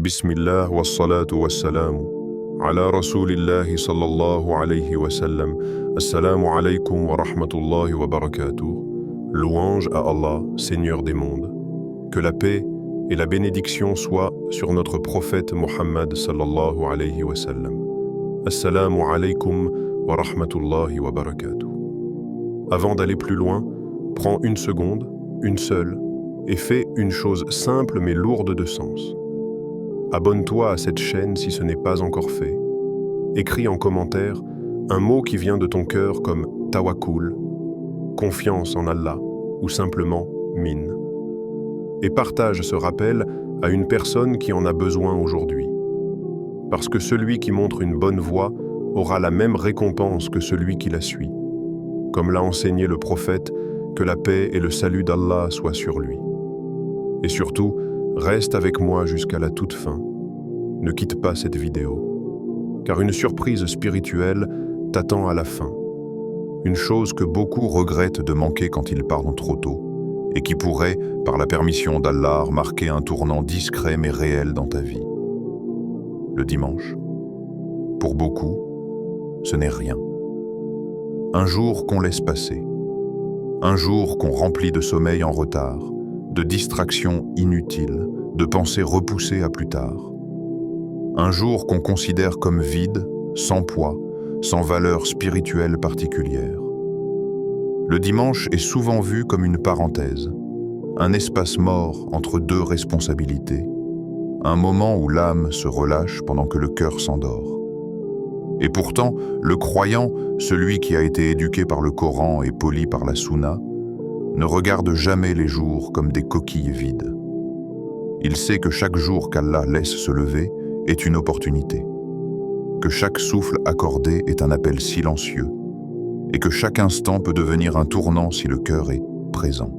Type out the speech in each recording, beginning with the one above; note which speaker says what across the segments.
Speaker 1: Bismillah wa salatu wa salam. Ala rasulillahi sallallahu alayhi wa sallam. Assalamu alaykum wa rahmatullahi wa barakatuh. Louange à Allah, Seigneur des mondes. Que la paix et la bénédiction soient sur notre prophète Muhammad sallallahu alayhi wa sallam. Assalamu alaykum wa rahmatullahi wa barakatuh. Avant d'aller plus loin, prends une seconde, une seule, et fais une chose simple mais lourde de sens. Abonne-toi à cette chaîne si ce n'est pas encore fait. Écris en commentaire un mot qui vient de ton cœur comme tawakkul, confiance en Allah ou simplement mine. Et partage ce rappel à une personne qui en a besoin aujourd'hui. Parce que celui qui montre une bonne voie aura la même récompense que celui qui la suit. Comme l'a enseigné le prophète, que la paix et le salut d'Allah soient sur lui. Et surtout, reste avec moi jusqu'à la toute fin. Ne quitte pas cette vidéo, car une surprise spirituelle t'attend à la fin. Une chose que beaucoup regrettent de manquer quand ils partent trop tôt, et qui pourrait, par la permission d'Allah, marquer un tournant discret mais réel dans ta vie. Le dimanche. Pour beaucoup, ce n'est rien. Un jour qu'on laisse passer. Un jour qu'on remplit de sommeil en retard, de distractions inutiles, de pensées repoussées à plus tard. Un jour qu'on considère comme vide, sans poids, sans valeur spirituelle particulière. Le dimanche est souvent vu comme une parenthèse, un espace mort entre deux responsabilités, un moment où l'âme se relâche pendant que le cœur s'endort. Et pourtant, le croyant, celui qui a été éduqué par le Coran et poli par la Sunna, ne regarde jamais les jours comme des coquilles vides. Il sait que chaque jour qu'Allah laisse se lever est une opportunité, que chaque souffle accordé est un appel silencieux, et que chaque instant peut devenir un tournant si le cœur est présent.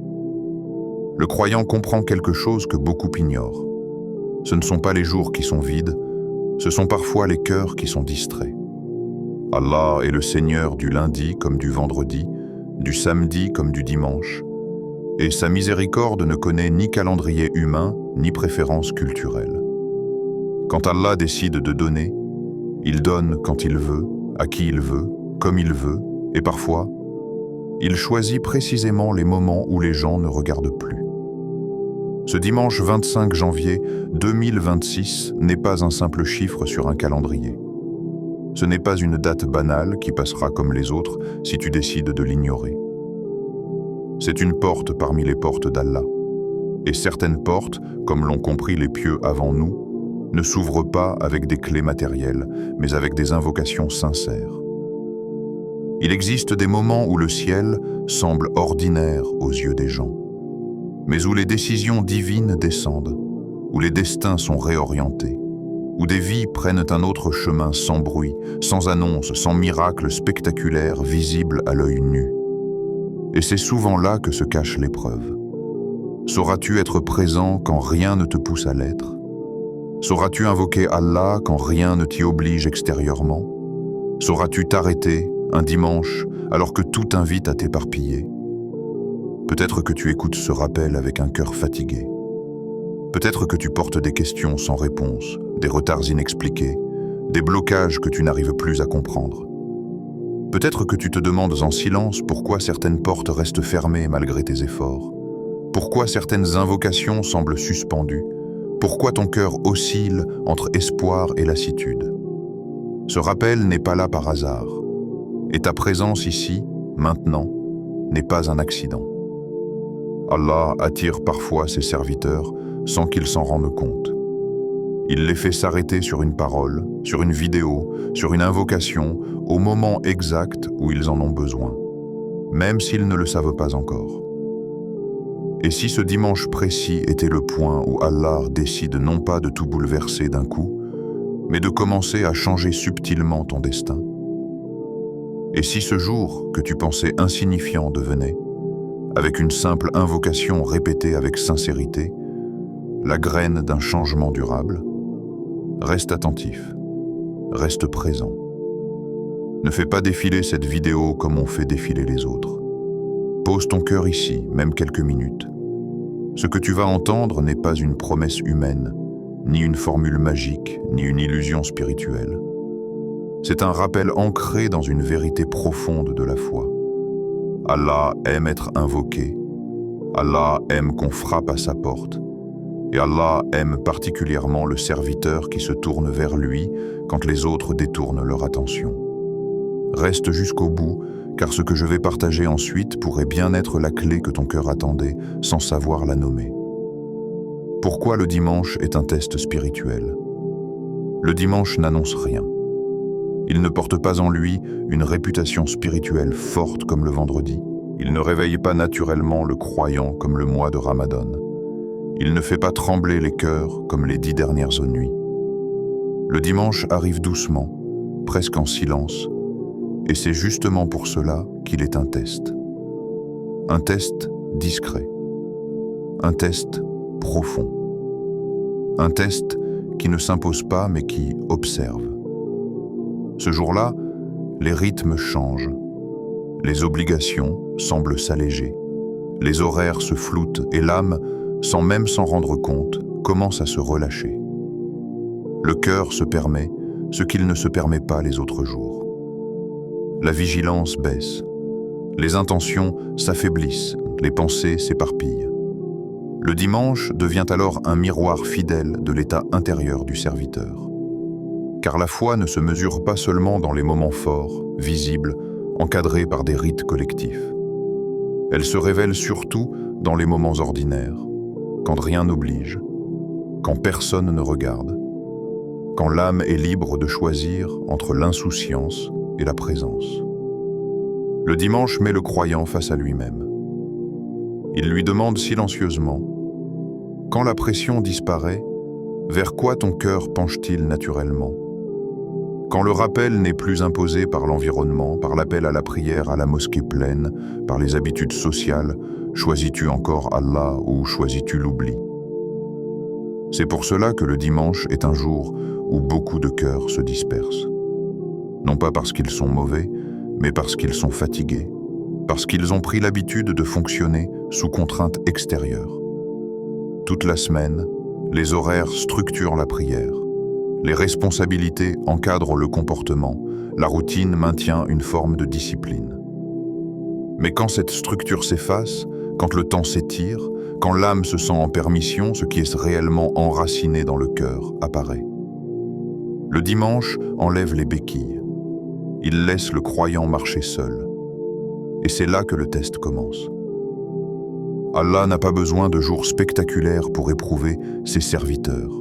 Speaker 1: Le croyant comprend quelque chose que beaucoup ignorent. Ce ne sont pas les jours qui sont vides, ce sont parfois les cœurs qui sont distraits. Allah est le Seigneur du lundi comme du vendredi, du samedi comme du dimanche, et sa miséricorde ne connaît ni calendrier humain, ni préférence culturelle. Quand Allah décide de donner, il donne quand il veut, à qui il veut, comme il veut, et parfois, il choisit précisément les moments où les gens ne regardent plus. Ce dimanche 25 janvier 2026 n'est pas un simple chiffre sur un calendrier. Ce n'est pas une date banale qui passera comme les autres si tu décides de l'ignorer. C'est une porte parmi les portes d'Allah. Et certaines portes, comme l'ont compris les pieux avant nous, ne s'ouvrent pas avec des clés matérielles, mais avec des invocations sincères. Il existe des moments où le ciel semble ordinaire aux yeux des gens, mais où les décisions divines descendent, où les destins sont réorientés, où des vies prennent un autre chemin sans bruit, sans annonce, sans miracle spectaculaire visible à l'œil nu. Et c'est souvent là que se cache l'épreuve. Sauras-tu être présent quand rien ne te pousse à l'être? Sauras-tu invoquer Allah quand rien ne t'y oblige extérieurement? Sauras-tu t'arrêter un dimanche alors que tout t'invite à t'éparpiller? Peut-être que tu écoutes ce rappel avec un cœur fatigué. Peut-être que tu portes des questions sans réponse, des retards inexpliqués, des blocages que tu n'arrives plus à comprendre. Peut-être que tu te demandes en silence pourquoi certaines portes restent fermées malgré tes efforts, pourquoi certaines invocations semblent suspendues, pourquoi ton cœur oscille entre espoir et lassitude. Ce rappel n'est pas là par hasard, et ta présence ici, maintenant, n'est pas un accident. Allah attire parfois ses serviteurs sans qu'ils s'en rendent compte. Il les fait s'arrêter sur une parole, sur une vidéo, sur une invocation, au moment exact où ils en ont besoin, même s'ils ne le savent pas encore. Et si ce dimanche précis était le point où Allah décide non pas de tout bouleverser d'un coup, mais de commencer à changer subtilement ton destin? Et si ce jour que tu pensais insignifiant devenait, avec une simple invocation répétée avec sincérité, la graine d'un changement durable? Reste attentif, reste présent. Ne fais pas défiler cette vidéo comme on fait défiler les autres. Pose ton cœur ici, même quelques minutes. Ce que tu vas entendre n'est pas une promesse humaine,
Speaker 2: ni une formule magique, ni une illusion spirituelle. C'est un rappel ancré dans une vérité profonde de la foi. Allah aime être invoqué, Allah aime qu'on frappe à sa porte, et Allah aime particulièrement le serviteur qui se tourne vers lui quand les autres détournent leur attention. Reste jusqu'au bout, car ce que je vais partager ensuite pourrait bien être la clé que ton cœur attendait sans savoir la nommer. Pourquoi le dimanche est un test spirituel? Le dimanche n'annonce rien. Il ne porte pas en lui une réputation spirituelle forte comme le vendredi. Il ne réveille pas naturellement le croyant comme le mois de Ramadan. Il ne fait pas trembler les cœurs comme les 10 dernières nuits. Le dimanche arrive doucement, presque en silence, et c'est justement pour cela qu'il est un test. Un test discret. Un test profond. Un test qui ne s'impose pas mais qui observe. Ce jour-là, les rythmes changent. Les obligations semblent s'alléger. Les horaires se floutent et l'âme, sans même s'en rendre compte, commence à se relâcher. Le cœur se permet ce qu'il ne se permet pas les autres jours. La vigilance baisse. Les intentions s'affaiblissent, les pensées s'éparpillent. Le dimanche devient alors un miroir fidèle de l'état intérieur du serviteur. Car la foi ne se mesure pas seulement dans les moments forts, visibles, encadrés par des rites collectifs. Elle se révèle surtout dans les moments ordinaires, quand rien n'oblige, quand personne ne regarde, quand l'âme est libre de choisir entre l'insouciance et la présence. Le dimanche met le croyant face à lui-même. Il lui demande silencieusement: quand la pression disparaît, vers quoi ton cœur penche-t-il naturellement? Quand le rappel n'est plus imposé par l'environnement, par l'appel à la prière à la mosquée pleine, par les habitudes sociales, choisis-tu encore Allah ou choisis-tu l'oubli? C'est pour cela que le dimanche est un jour où beaucoup de cœurs se dispersent. Non pas parce qu'ils sont mauvais, mais parce qu'ils sont fatigués, parce qu'ils ont pris l'habitude de fonctionner sous contrainte extérieure. Toute la semaine, les horaires structurent la prière. Les responsabilités encadrent le comportement, la routine maintient une forme de discipline. Mais quand cette structure s'efface, quand le temps s'étire, quand l'âme se sent en permission, ce qui est réellement enraciné dans le cœur apparaît. Le dimanche enlève les béquilles. Il laisse le croyant marcher seul. Et c'est là que le test commence. Allah n'a pas besoin de jours spectaculaires pour éprouver ses serviteurs.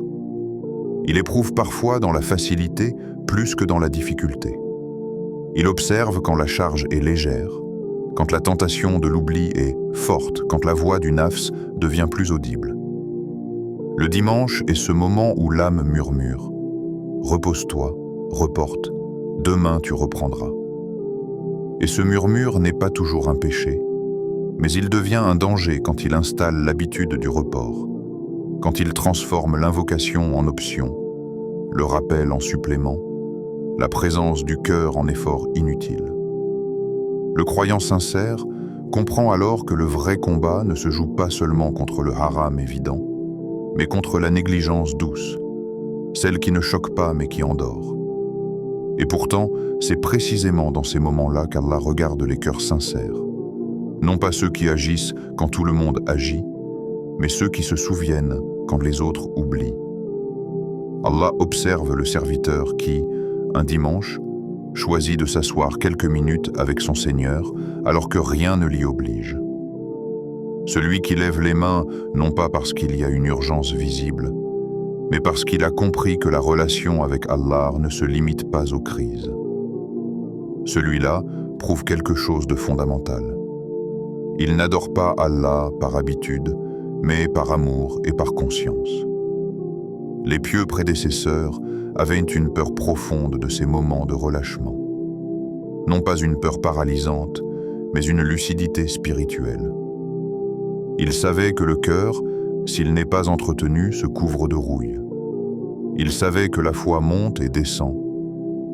Speaker 2: Il éprouve parfois dans la facilité plus que dans la difficulté. Il observe quand la charge est légère, quand la tentation de l'oubli est forte, quand la voix du nafs devient plus audible. Le dimanche est ce moment où l'âme murmure: repose-toi, reporte, demain tu reprendras. Et ce murmure n'est pas toujours un péché, mais il devient un danger quand il installe l'habitude du report, quand il transforme l'invocation en option, le rappel en supplément, la présence du cœur en effort inutile. Le croyant sincère comprend alors que le vrai combat ne se joue pas seulement contre le haram évident, mais contre la négligence douce, celle qui ne choque pas mais qui endort. Et pourtant, c'est précisément dans ces moments-là qu'Allah regarde les cœurs sincères. Non pas ceux qui agissent quand tout le monde agit, mais ceux qui se souviennent quand les autres oublient. Allah observe le serviteur qui, un dimanche, choisit de s'asseoir quelques minutes avec son Seigneur alors que rien ne l'y oblige. Celui qui lève les mains, non pas parce qu'il y a une urgence visible, mais parce qu'il a compris que la relation avec Allah ne se limite pas aux crises. Celui-là prouve quelque chose de fondamental. Il n'adore pas Allah par habitude, mais par amour et par conscience. Les pieux prédécesseurs avaient une peur profonde de ces moments de relâchement. Non pas une peur paralysante, mais une lucidité spirituelle. Ils savaient que le cœur, s'il n'est pas entretenu, se couvre de rouille. Ils savaient que la foi monte et descend,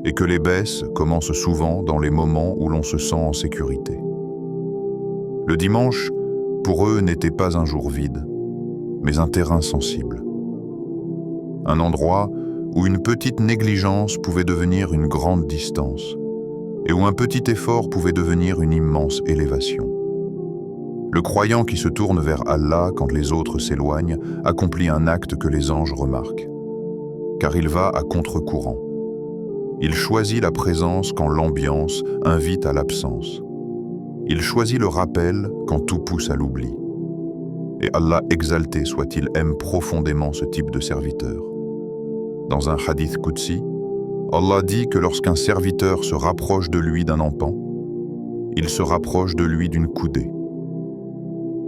Speaker 2: et que les baisses commencent souvent dans les moments où l'on se sent en sécurité. Le dimanche, pour eux, n'était pas un jour vide, mais un terrain sensible. un endroit où une petite négligence pouvait devenir une grande distance et où un petit effort pouvait devenir une immense élévation. Le croyant qui se tourne vers Allah quand les autres s'éloignent accomplit un acte que les anges remarquent, car il va à contre-courant. Il choisit la présence quand l'ambiance invite à l'absence. Il choisit le rappel quand tout pousse à l'oubli. Et Allah exalté soit-il aime profondément ce type de serviteur. Dans un hadith Qudsi, Allah dit que lorsqu'un serviteur se rapproche de lui d'un empan, il se rapproche de lui d'une coudée.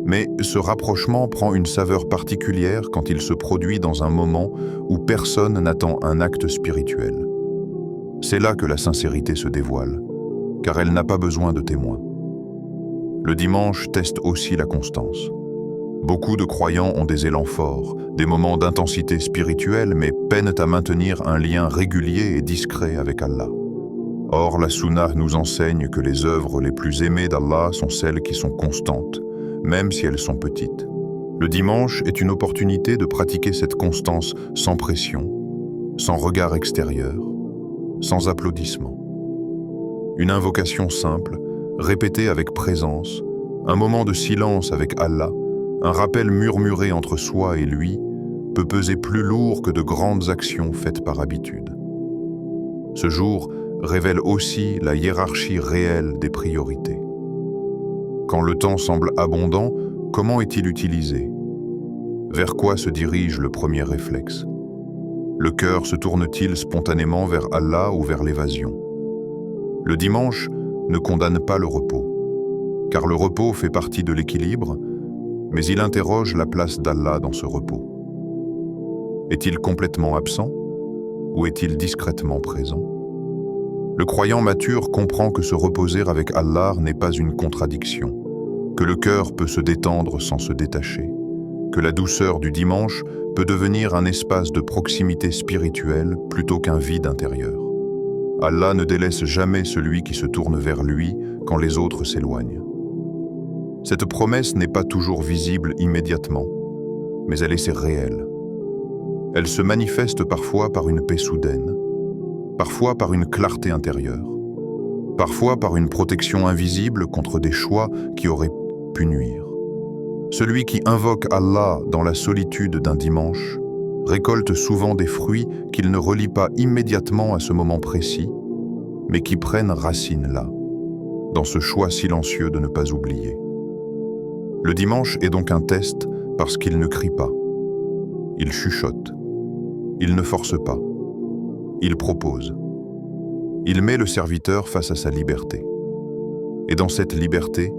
Speaker 2: Mais ce rapprochement prend une saveur particulière quand il se produit dans un moment où personne n'attend un acte spirituel. C'est là que la sincérité se dévoile, car elle n'a pas besoin de témoins. Le dimanche teste aussi la constance. Beaucoup de croyants ont des élans forts, des moments d'intensité spirituelle, mais peinent à maintenir un lien régulier et discret avec Allah. Or, la Sunna nous enseigne que les œuvres les plus aimées d'Allah sont celles qui sont constantes, même si elles sont petites. Le dimanche est une opportunité de pratiquer cette constance sans pression, sans regard extérieur, sans applaudissements. Une invocation simple, répétée avec présence, un moment de silence avec Allah, un rappel murmuré entre soi et lui, peut peser plus lourd que de grandes actions faites par habitude. Ce jour révèle aussi la hiérarchie réelle des priorités. Quand le temps semble abondant, comment est-il utilisé? Vers quoi se dirige le premier réflexe? Le cœur se tourne-t-il spontanément vers Allah ou vers l'évasion? Le dimanche ne condamne pas le repos, car le repos fait partie de l'équilibre, mais il interroge la place d'Allah dans ce repos. Est-il complètement absent ou est-il discrètement présent? Le croyant mature comprend que se reposer avec Allah n'est pas une contradiction, que le cœur peut se détendre sans se détacher, que la douceur du dimanche peut devenir un espace de proximité spirituelle plutôt qu'un vide intérieur. Allah ne délaisse jamais celui qui se tourne vers lui quand les autres s'éloignent. Cette promesse n'est pas toujours visible immédiatement, mais elle est réelle. Elle se manifeste parfois par une paix soudaine, parfois par une clarté intérieure, parfois par une protection invisible contre des choix qui auraient pu nuire. Celui qui invoque Allah dans la solitude d'un dimanche récolte souvent des fruits qu'il ne relie pas immédiatement à ce moment précis, mais qui prennent racine là, dans ce choix silencieux de ne pas oublier. Le dimanche est donc un test parce qu'il ne crie pas, il chuchote, il ne force pas, il propose. Il met le serviteur face à sa liberté. Et dans cette liberté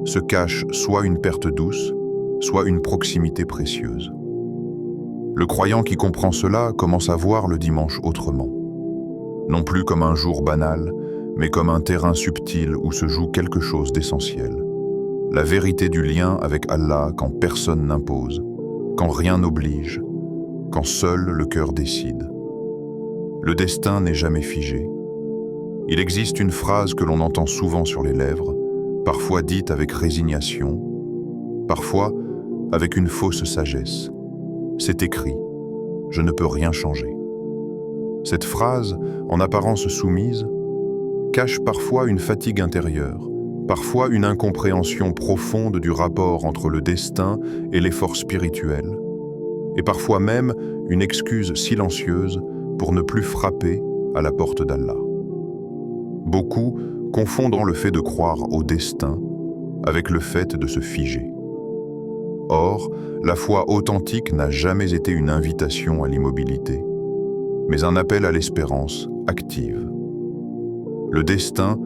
Speaker 2: se cache soit une perte douce, soit une proximité précieuse. Le croyant qui comprend cela commence à voir le dimanche autrement. Non plus comme un jour banal, mais comme un terrain subtil où se joue quelque chose d'essentiel. La vérité du lien avec Allah quand personne n'impose, quand rien n'oblige, quand seul le cœur décide. Le destin n'est jamais figé. Il existe une phrase que l'on entend souvent sur les lèvres, parfois dite avec résignation, parfois avec une fausse sagesse. C'est écrit, je ne peux rien changer. Cette phrase, en apparence soumise, cache parfois une fatigue intérieure, parfois une incompréhension profonde du rapport entre le destin et l'effort spirituel, et parfois même une excuse silencieuse pour ne plus frapper à la porte d'Allah. Beaucoup confondent le fait de croire au destin avec le fait de se figer. Or, la foi authentique n'a jamais été une invitation à l'immobilité, mais un appel à l'espérance active. Le destin,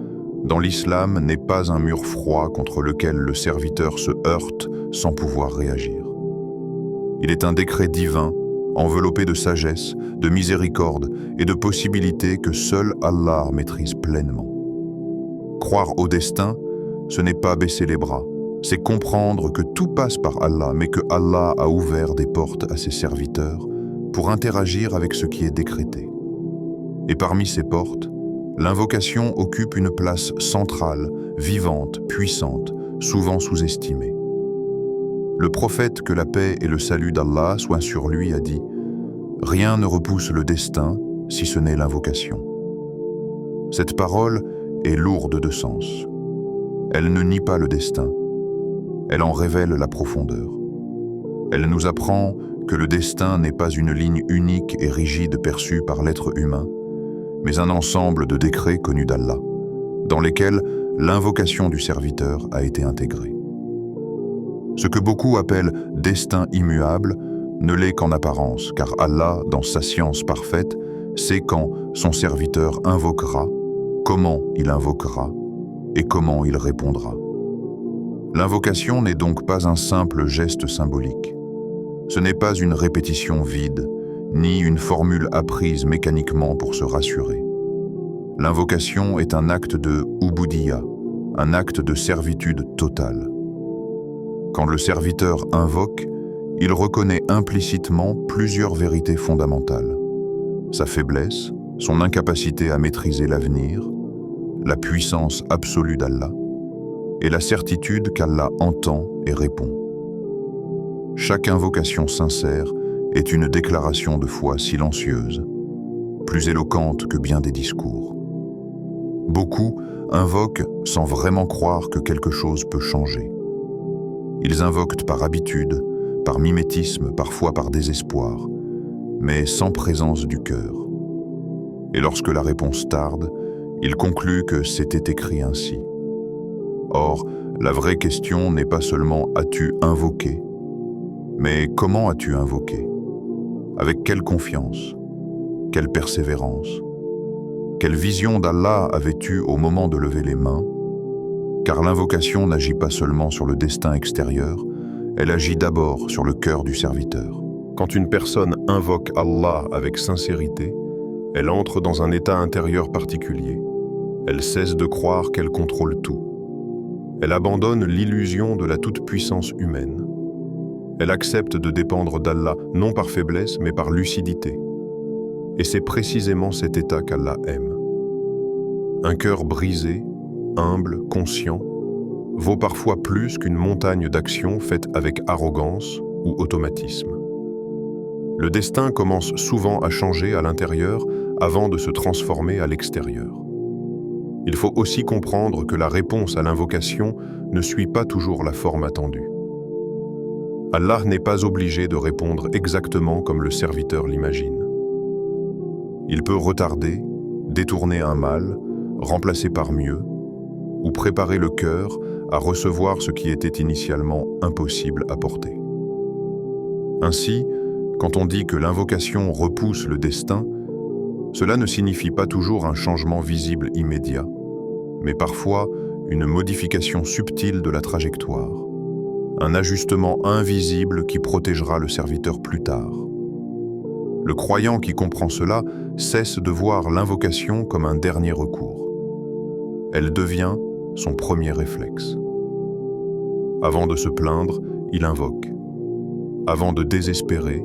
Speaker 2: dans l'islam, n'est pas un mur froid contre lequel le serviteur se heurte sans pouvoir réagir. Il est un décret divin, enveloppé de sagesse, de miséricorde et de possibilités que seul Allah maîtrise pleinement. Croire au destin, ce n'est pas baisser les bras, c'est comprendre que tout passe par Allah, mais que Allah a ouvert des portes à ses serviteurs pour interagir avec ce qui est décrété. Et parmi ces portes, l'invocation occupe une place centrale, vivante, puissante, souvent sous-estimée. Le prophète, que la paix et le salut d'Allah soient sur lui, a dit « Rien ne repousse le destin si ce n'est l'invocation. Cette parole est lourde de sens. Elle ne nie pas le destin. Elle en révèle la profondeur. Elle nous apprend que le destin n'est pas une ligne unique et rigide perçue par l'être humain, mais un ensemble de décrets connus d'Allah, dans lesquels l'invocation du serviteur a été intégrée. Ce que beaucoup appellent destin immuable ne l'est qu'en apparence, car Allah, dans sa science parfaite, sait quand son serviteur invoquera, comment il invoquera et comment il répondra. L'invocation n'est donc pas un simple geste symbolique. Ce n'est pas une répétition vide, ni une formule apprise mécaniquement pour se rassurer. L'invocation est un acte de ubudiyya, un acte de servitude totale. Quand le serviteur invoque, il reconnaît implicitement plusieurs vérités fondamentales. Sa faiblesse, son incapacité à maîtriser l'avenir, la puissance absolue d'Allah et la certitude qu'Allah entend et répond. Chaque invocation sincère est une déclaration de foi silencieuse, plus éloquente que bien des discours. Beaucoup invoquent sans vraiment croire que quelque chose peut changer. Ils invoquent par habitude, par mimétisme, parfois par désespoir, mais sans présence du cœur. Et lorsque la réponse tarde, ils concluent que c'était écrit ainsi. Or, la vraie question n'est pas seulement « as-tu invoqué ?», mais « comment as-tu invoqué ? Avec quelle confiance ? Quelle persévérance ? Quelle vision d'Allah avais-tu au moment de lever les mains ? Car l'invocation n'agit pas seulement sur le destin extérieur, elle agit d'abord sur le cœur du serviteur.
Speaker 1: Quand une personne invoque Allah avec sincérité, elle entre dans un état intérieur particulier. Elle cesse de croire qu'elle contrôle tout. Elle abandonne l'illusion de la toute-puissance humaine. Elle accepte de dépendre d'Allah, non par faiblesse, mais par lucidité. Et c'est précisément cet état qu'Allah aime. Un cœur brisé, humble, conscient, vaut parfois plus qu'une montagne d'actions faites avec arrogance ou automatisme. Le destin commence souvent à changer à l'intérieur avant de se transformer à l'extérieur. Il faut aussi comprendre que la réponse à l'invocation ne suit pas toujours la forme attendue. Allah n'est pas obligé de répondre exactement comme le serviteur l'imagine. Il peut retarder, détourner un mal, remplacer par mieux, ou préparer le cœur à recevoir ce qui était initialement impossible à porter. Ainsi, quand on dit que l'invocation repousse le destin, cela ne signifie pas toujours un changement visible immédiat, mais parfois une modification subtile de la trajectoire, un ajustement invisible qui protégera le serviteur plus tard. Le croyant qui comprend cela cesse de voir l'invocation comme un dernier recours. Elle devient son premier réflexe. Avant de se plaindre, il invoque. Avant de désespérer,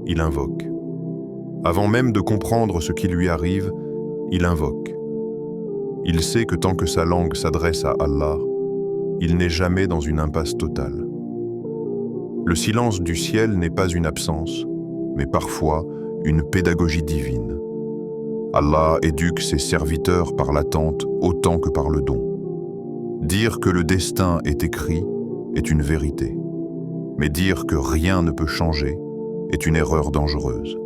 Speaker 1: il invoque. Avant même de comprendre ce qui lui arrive, il invoque. Il sait que tant que sa langue s'adresse à Allah, il n'est jamais dans une impasse totale. Le silence du ciel n'est pas une absence, mais parfois une pédagogie divine. Allah éduque ses serviteurs par l'attente autant que par le don. Dire que le destin est écrit est une vérité, mais dire que rien ne peut changer est une erreur dangereuse.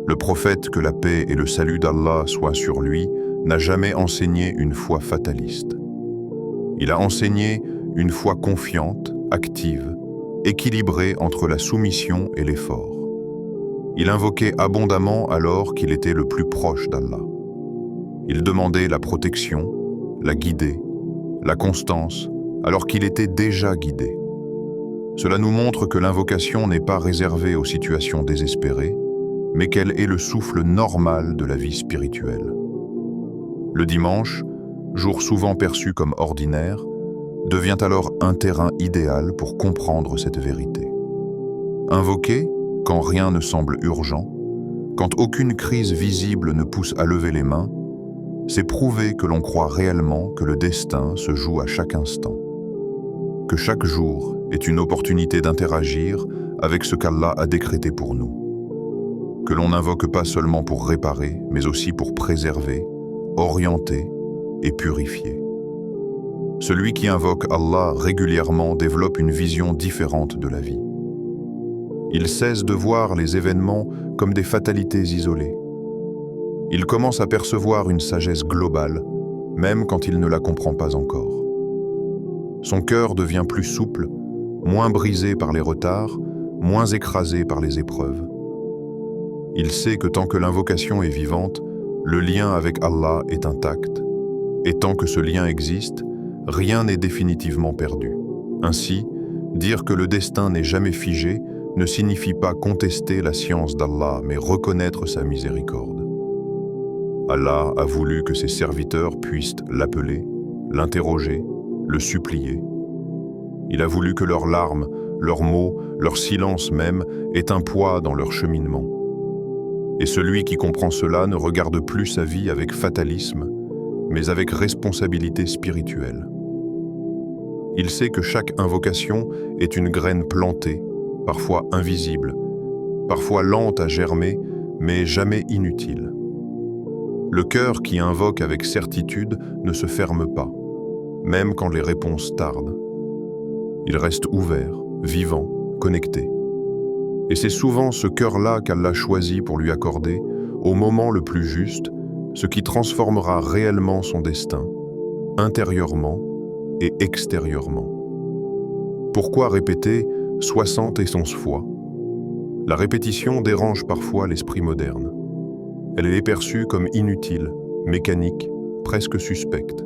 Speaker 1: Le prophète, que la paix et le salut d'Allah soient sur lui, n'a jamais enseigné une foi fataliste. Il a enseigné une foi confiante, active, équilibrée entre la soumission et l'effort. Il invoquait abondamment alors qu'il était le plus proche d'Allah. Il demandait la protection, la guidée, la constance, alors qu'il était déjà guidé. Cela nous montre que l'invocation n'est pas réservée aux situations désespérées, mais qu'elle est le souffle normal de la vie spirituelle. Le dimanche, jour souvent perçu comme ordinaire, devient alors un terrain idéal pour comprendre cette vérité. Invoquer, quand rien ne semble urgent, quand aucune crise visible ne pousse à lever les mains, c'est prouver que l'on croit réellement que le destin se joue à chaque instant, que chaque jour est une opportunité d'interagir avec ce qu'Allah a décrété pour nous.
Speaker 2: que l'on n'invoque pas seulement pour réparer, mais aussi pour préserver, orienter et purifier. Celui qui invoque Allah régulièrement développe une vision différente de la vie. Il cesse de voir les événements comme des fatalités isolées. Il commence à percevoir une sagesse globale, même quand il ne la comprend pas encore. Son cœur devient plus souple, moins brisé par les retards, moins écrasé par les épreuves. Il sait que tant que l'invocation est vivante, le lien avec Allah est intact, et tant que ce lien existe, rien n'est définitivement perdu. Ainsi, dire que le destin n'est jamais figé ne signifie pas contester la science d'Allah, mais reconnaître sa miséricorde. Allah a voulu que ses serviteurs puissent l'appeler, l'interroger, le supplier. Il a voulu que leurs larmes, leurs mots, leur silence même aient un poids dans leur cheminement. Et celui qui comprend cela ne regarde plus sa vie avec fatalisme, mais avec responsabilité spirituelle. Il sait que chaque invocation est une graine plantée, parfois invisible, parfois lente à germer, mais jamais inutile. Le cœur qui invoque avec certitude ne se ferme pas, même quand les réponses tardent. Il reste ouvert, vivant, connecté. Et c'est souvent ce cœur-là qu'Allah choisit pour lui accorder, au moment le plus juste, ce qui transformera réellement son destin, intérieurement et extérieurement. Pourquoi répéter 60 et 11 fois? La répétition dérange parfois l'esprit moderne. Elle est perçue comme inutile, mécanique, presque suspecte.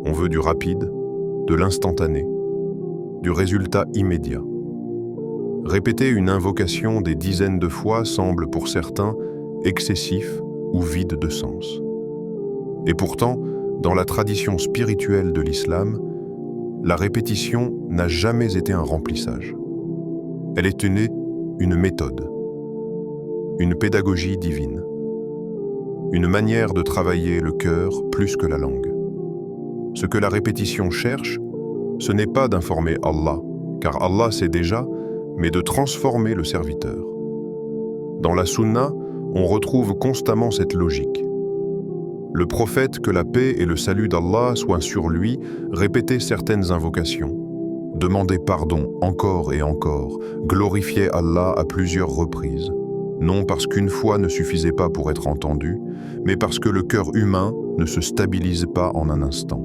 Speaker 2: On veut du rapide, de l'instantané, du résultat immédiat. Répéter une invocation des dizaines de fois semble pour certains excessif ou vide de sens. Et pourtant, dans la tradition spirituelle de l'islam, la répétition n'a jamais été un remplissage. Elle est une méthode, une pédagogie divine, une manière de travailler le cœur plus que la langue. Ce que la répétition cherche, ce n'est pas d'informer Allah, car Allah sait déjà, mais de transformer le serviteur. Dans la Sunna, on retrouve constamment cette logique. Le prophète, que la paix et le salut d'Allah soient sur lui, répétait certaines invocations, demandait pardon encore et encore, glorifiait Allah à plusieurs reprises, non parce qu'une fois ne suffisait pas pour être entendu, mais parce que le cœur humain ne se stabilise pas en un instant.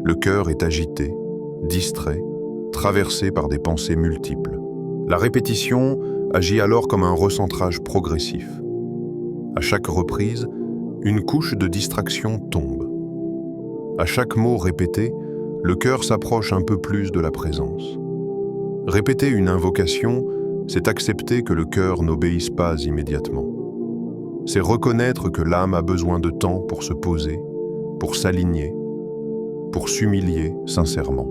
Speaker 2: Le cœur est agité, distrait, traversé par des pensées multiples. La répétition agit alors comme un recentrage progressif. À chaque reprise, une couche de distraction tombe. À chaque mot répété, le cœur s'approche un peu plus de la présence. Répéter une invocation, c'est accepter que le cœur n'obéisse pas immédiatement. C'est reconnaître que l'âme a besoin de temps pour se poser, pour s'aligner, pour s'humilier sincèrement.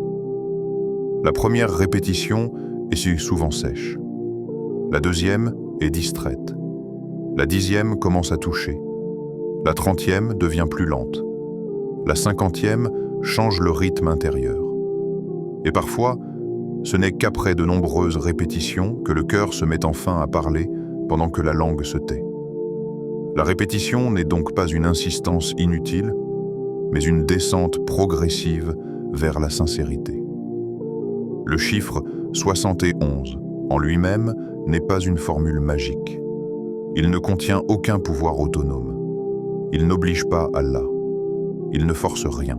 Speaker 2: La première répétition est souvent sèche. La deuxième est distraite. La 10e commence à toucher. La 30e devient plus lente. La 50e change le rythme intérieur. Et parfois, ce n'est qu'après de nombreuses répétitions que le cœur se met enfin à parler pendant que la langue se tait. La répétition n'est donc pas une insistance inutile, mais une descente progressive vers la sincérité. Le chiffre 71 en lui-même n'est pas une formule magique. Il ne contient aucun pouvoir autonome. Il n'oblige pas Allah. Il ne force rien.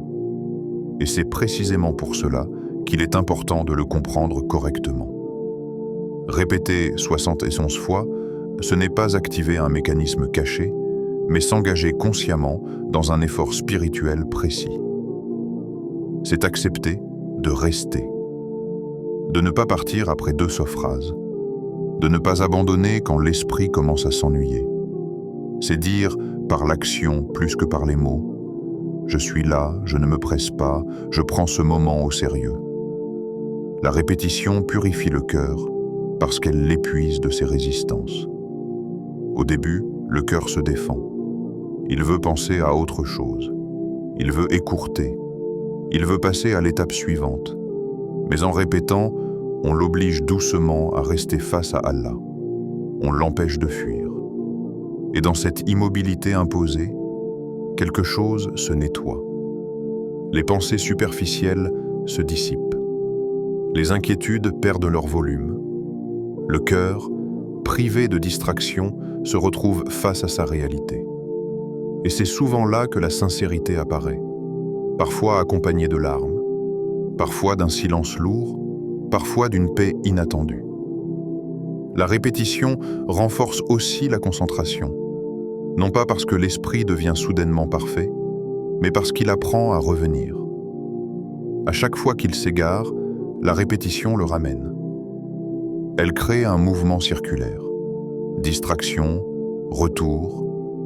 Speaker 2: Et c'est précisément pour cela qu'il est important de le comprendre correctement. Répéter 71 fois, ce n'est pas activer un mécanisme caché, mais s'engager consciemment dans un effort spirituel précis. C'est accepter de rester, de ne pas partir après 2 phrases, de ne pas abandonner quand l'esprit commence à s'ennuyer. C'est dire, par l'action plus que par les mots, « Je suis là, je ne me presse pas, je prends ce moment au sérieux ». La répétition purifie le cœur parce qu'elle l'épuise de ses résistances. Au début, le cœur se défend. Il veut penser à autre chose. Il veut écourter. Il veut passer à l'étape suivante. Mais en répétant, on l'oblige doucement à rester face à Allah. On l'empêche de fuir. Et dans cette immobilité imposée, quelque chose se nettoie. Les pensées superficielles se dissipent. Les inquiétudes perdent leur volume. Le cœur, privé de distraction, se retrouve face à sa réalité. Et c'est souvent là que la sincérité apparaît, parfois accompagnée de larmes, parfois d'un silence lourd, parfois d'une paix inattendue. La répétition renforce aussi la concentration, non pas parce que l'esprit devient soudainement parfait, mais parce qu'il apprend à revenir. À chaque fois qu'il s'égare, la répétition le ramène. Elle crée un mouvement circulaire. Distraction, retour,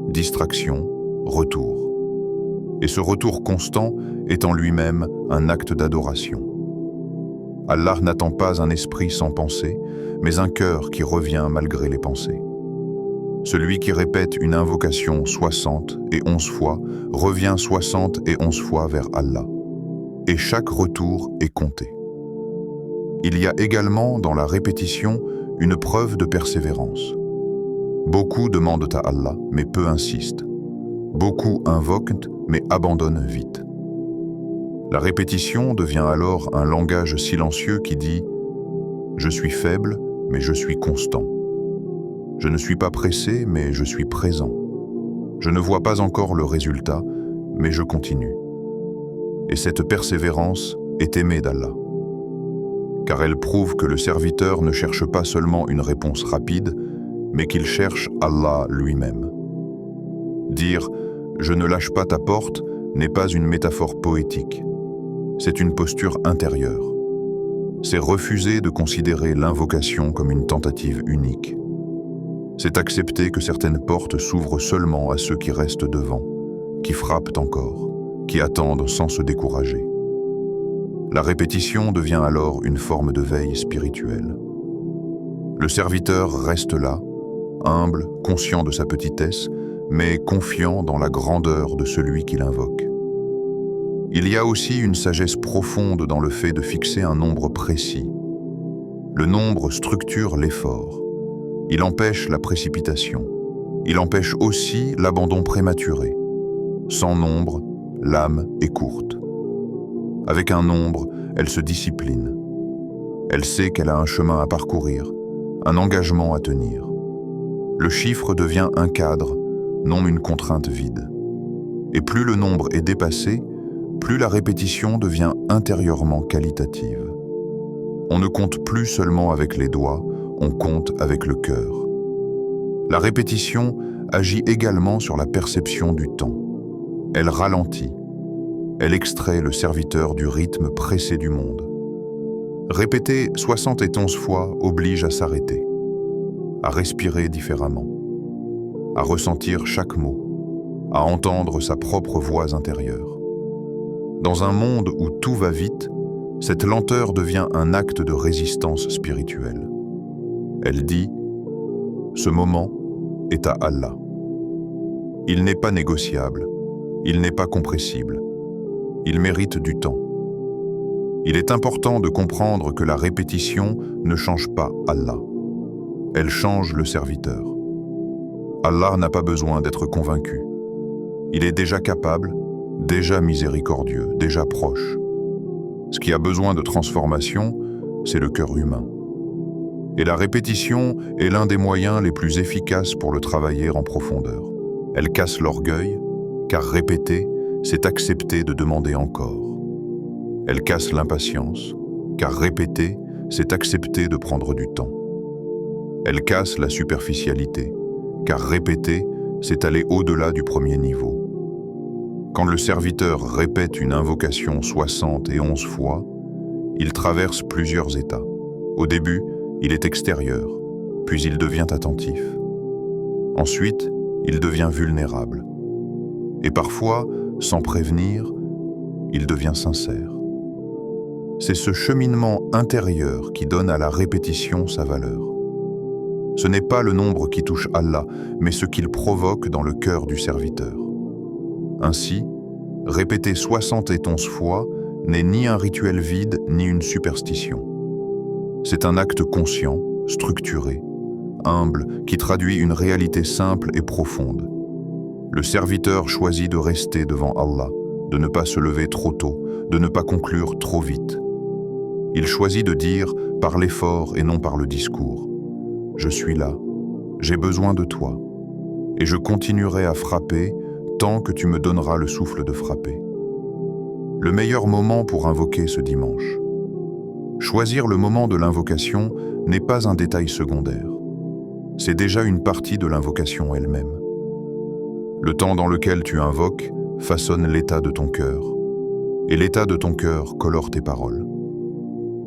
Speaker 2: distraction, retour. Et ce retour constant est en lui-même un acte d'adoration. Allah n'attend pas un esprit sans pensée, mais un cœur qui revient malgré les pensées. Celui qui répète une invocation 60 et 11 fois revient 60 et 11 fois vers Allah. Et chaque retour est compté. Il y a également dans la répétition une preuve de persévérance. Beaucoup demandent à Allah, mais peu insistent. Beaucoup invoquent, mais abandonnent vite. La répétition devient alors un langage silencieux qui dit « Je suis faible, mais je suis constant. Je ne suis pas pressé, mais je suis présent. Je ne vois pas encore le résultat, mais je continue. » Et cette persévérance est aimée d'Allah, car elle prouve que le serviteur ne cherche pas seulement une réponse rapide, mais qu'il cherche Allah lui-même. Dire « Je ne lâche pas ta porte » n'est pas une métaphore poétique. C'est une posture intérieure. C'est refuser de considérer l'invocation comme une tentative unique. C'est accepter que certaines portes s'ouvrent seulement à ceux qui restent devant, qui frappent encore, qui attendent sans se décourager. La répétition devient alors une forme de veille spirituelle. Le serviteur reste là, humble, conscient de sa petitesse, mais confiant dans la grandeur de celui qui l'invoque. Il y a aussi une sagesse profonde dans le fait de fixer un nombre précis. Le nombre structure l'effort. Il empêche la précipitation. Il empêche aussi l'abandon prématuré. Sans nombre, l'âme est courte. Avec un nombre, elle se discipline. Elle sait qu'elle a un chemin à parcourir, un engagement à tenir. Le chiffre devient un cadre, non une contrainte vide. Et plus le nombre est dépassé, plus la répétition devient intérieurement qualitative. On ne compte plus seulement avec les doigts, on compte avec le cœur. La répétition agit également sur la perception du temps. Elle ralentit. Elle extrait le serviteur du rythme pressé du monde. Répéter 71 fois oblige à s'arrêter, à respirer différemment, à ressentir chaque mot, à entendre sa propre voix intérieure. Dans un monde où tout va vite, cette lenteur devient un acte de résistance spirituelle. Elle dit « Ce moment est à Allah. Il n'est pas négociable, il n'est pas compressible, il mérite du temps. » Il est important de comprendre que la répétition ne change pas Allah. Elle change le serviteur. Allah n'a pas besoin d'être convaincu. Il est déjà capable, déjà miséricordieux, déjà proche. Ce qui a besoin de transformation, c'est le cœur humain. Et la répétition est l'un des moyens les plus efficaces pour le travailler en profondeur. Elle casse l'orgueil, car répéter, c'est accepter de demander encore. Elle casse l'impatience, car répéter, c'est accepter de prendre du temps. Elle casse la superficialité, car répéter, c'est aller au-delà du premier niveau. Quand le serviteur répète une invocation 60 et 11 fois, il traverse plusieurs états. Au début, il est extérieur, puis il devient attentif. Ensuite, il devient vulnérable. Et parfois, sans prévenir, il devient sincère. C'est ce cheminement intérieur qui donne à la répétition sa valeur. Ce n'est pas le nombre qui touche Allah, mais ce qu'il provoque dans le cœur du serviteur. Ainsi, répéter 60 et 11 fois n'est ni un rituel vide, ni une superstition. C'est un acte conscient, structuré, humble, qui traduit une réalité simple et profonde. Le serviteur choisit de rester devant Allah, de ne pas se lever trop tôt, de ne pas conclure trop vite. Il choisit de dire par l'effort et non par le discours: « Je suis là, j'ai besoin de toi, et je continuerai à frapper tant que tu me donneras le souffle de frapper. » Le meilleur moment pour invoquer ce dimanche. Choisir le moment de l'invocation n'est pas un détail secondaire. C'est déjà une partie de l'invocation elle-même. Le temps dans lequel tu invoques façonne l'état de ton cœur, et l'état de ton cœur colore tes paroles.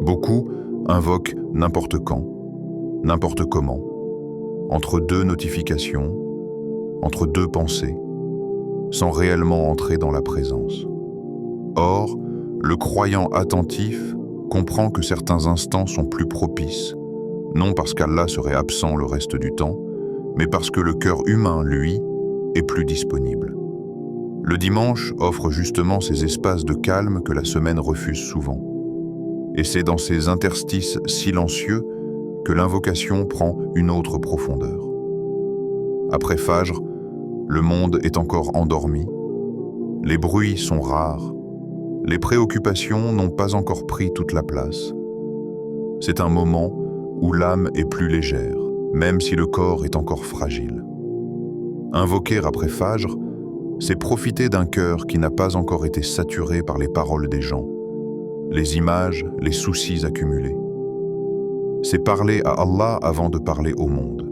Speaker 2: Beaucoup invoquent n'importe quand, n'importe comment, entre deux notifications, entre deux pensées, sans réellement entrer dans la présence. Or, le croyant attentif comprend que certains instants sont plus propices, non parce qu'Allah serait absent le reste du temps, mais parce que le cœur humain, lui, est plus disponible. Le dimanche offre justement ces espaces de calme que la semaine refuse souvent. Et c'est dans ces interstices silencieux que l'invocation prend une autre profondeur. Après Fajr, le monde est encore endormi, les bruits sont rares, les préoccupations n'ont pas encore pris toute la place. C'est un moment où l'âme est plus légère, même si le corps est encore fragile. Invoquer après Fajr, c'est profiter d'un cœur qui n'a pas encore été saturé par les paroles des gens, les images, les soucis accumulés. C'est parler à Allah avant de parler au monde.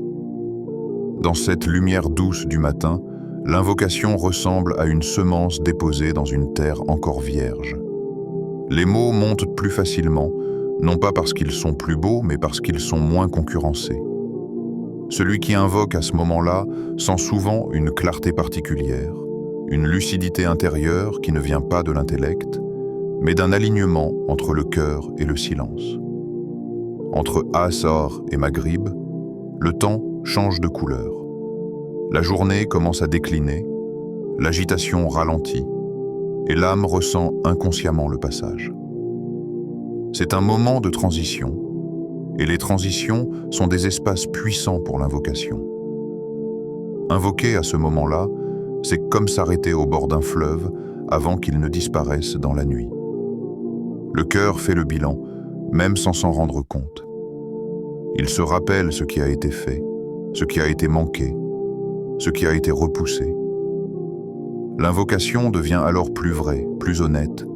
Speaker 2: Dans cette lumière douce du matin, l'invocation ressemble à une semence déposée dans une terre encore vierge. Les mots montent plus facilement, non pas parce qu'ils sont plus beaux, mais parce qu'ils sont moins concurrencés. Celui qui invoque à ce moment-là sent souvent une clarté particulière, une lucidité intérieure qui ne vient pas de l'intellect, mais d'un alignement entre le cœur et le silence. Entre Asr et Maghrib, le temps change de couleur. La journée commence à décliner, l'agitation ralentit, et l'âme ressent inconsciemment le passage. C'est un moment de transition, et les transitions sont des espaces puissants pour l'invocation. Invoquer à ce moment-là, c'est comme s'arrêter au bord d'un fleuve avant qu'il ne disparaisse dans la nuit. Le cœur fait le bilan, même sans s'en rendre compte. Il se rappelle ce qui a été fait, ce qui a été manqué, ce qui a été repoussé. L'invocation devient alors plus vraie, plus honnête,